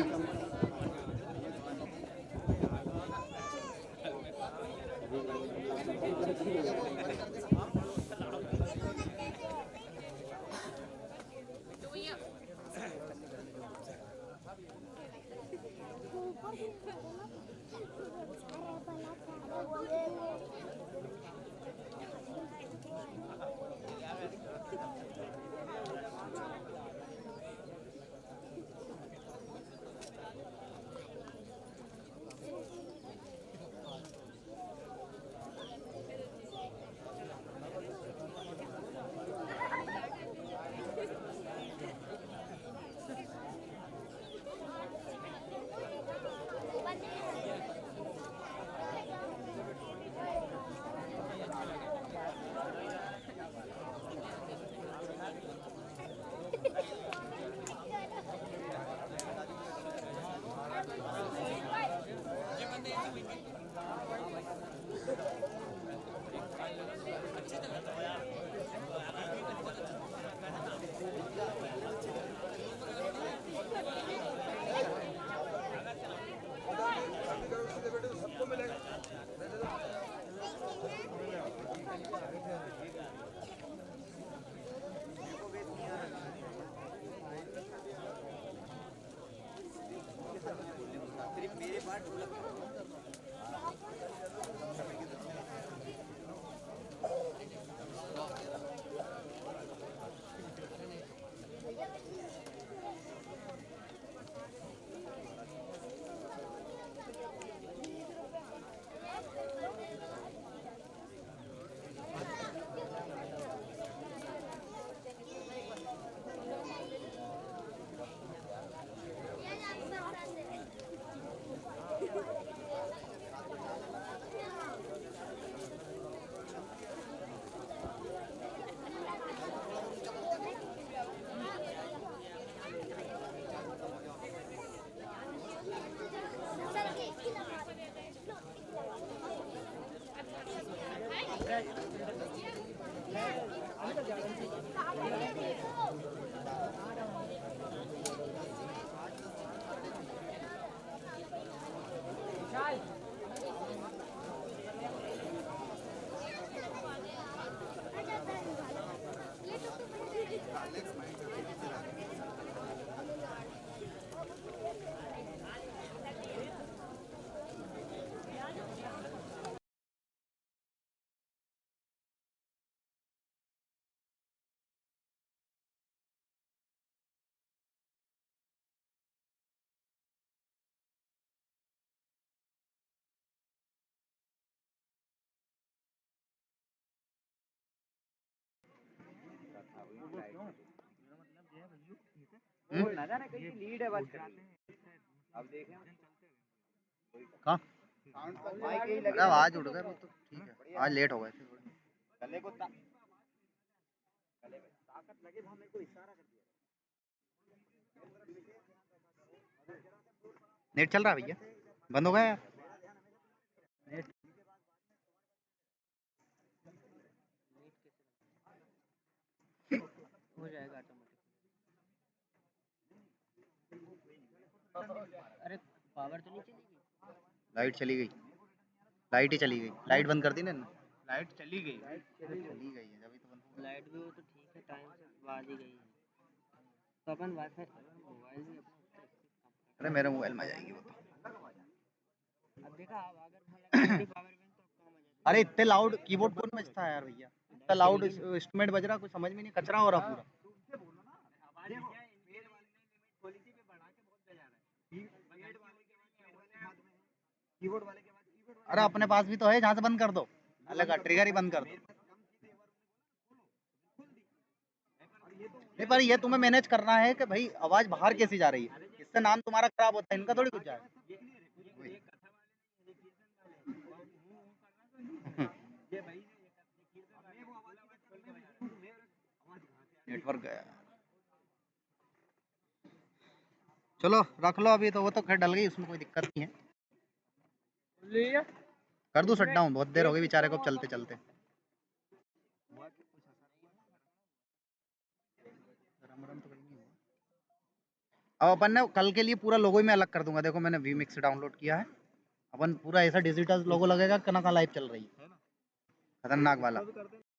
कहाँ? अरे आवाज उड़ गए वो तो ठीक है, आज लेट हो गए थे थोड़े। नेट चल रहा है भैया, बंद हो गया यार नेट। हो जाएगा ऑटोमेटिक। अरे पावर तो नहीं चली गई? लाइट चली गई, लाइट ही चली गई, लाइट बंद कर दी ना इन्होंने। लाइट चली गई। चली गई है जब तो बंद। लाइट भी हो तो ठीक है, टाइम से बाद ही गई है तो अपन वाईफाई मोबाइल में अपना अरे मेरे मोबाइल में आ जाएगी वो तो। अब देखा अब अगर पावर बैंक तो काम आ जाता अरे इतने लाउड कीबोर्ड कौन बजता है यार भैया, इतना लाउड इंस्ट्रूमेंट बज रहा, कुछ समझ में नहीं, कचरा हो रहा पूरा। अरे अपने पास भी तो है, जहाँ से बंद कर दो, अलग ट्रिगर ही बंद कर दो। नहीं पर ये तुम्हें मैनेज करना है कि भाई आवाज बाहर कैसी जा रही है, इससे नाम तुम्हारा खराब होता है, इनका थोड़ी कुछ जाए। नेटवर्क गया। चलो रख लो अभी तो, वो तो खैर डल गई, उसमें कोई दिक्कत नहीं है। कर दूं शट डाउन, बहुत देर हो गई बेचारे को चलते चलते। अब अपन ने कल के लिए पूरा लोगो ही मैं अलग कर दूंगा, देखो मैंने वीमिक्स डाउनलोड किया है, अपन पूरा ऐसा डिजिटल लोगो लगेगा कि ना लाइव चल रही है, खतरनाक वाला।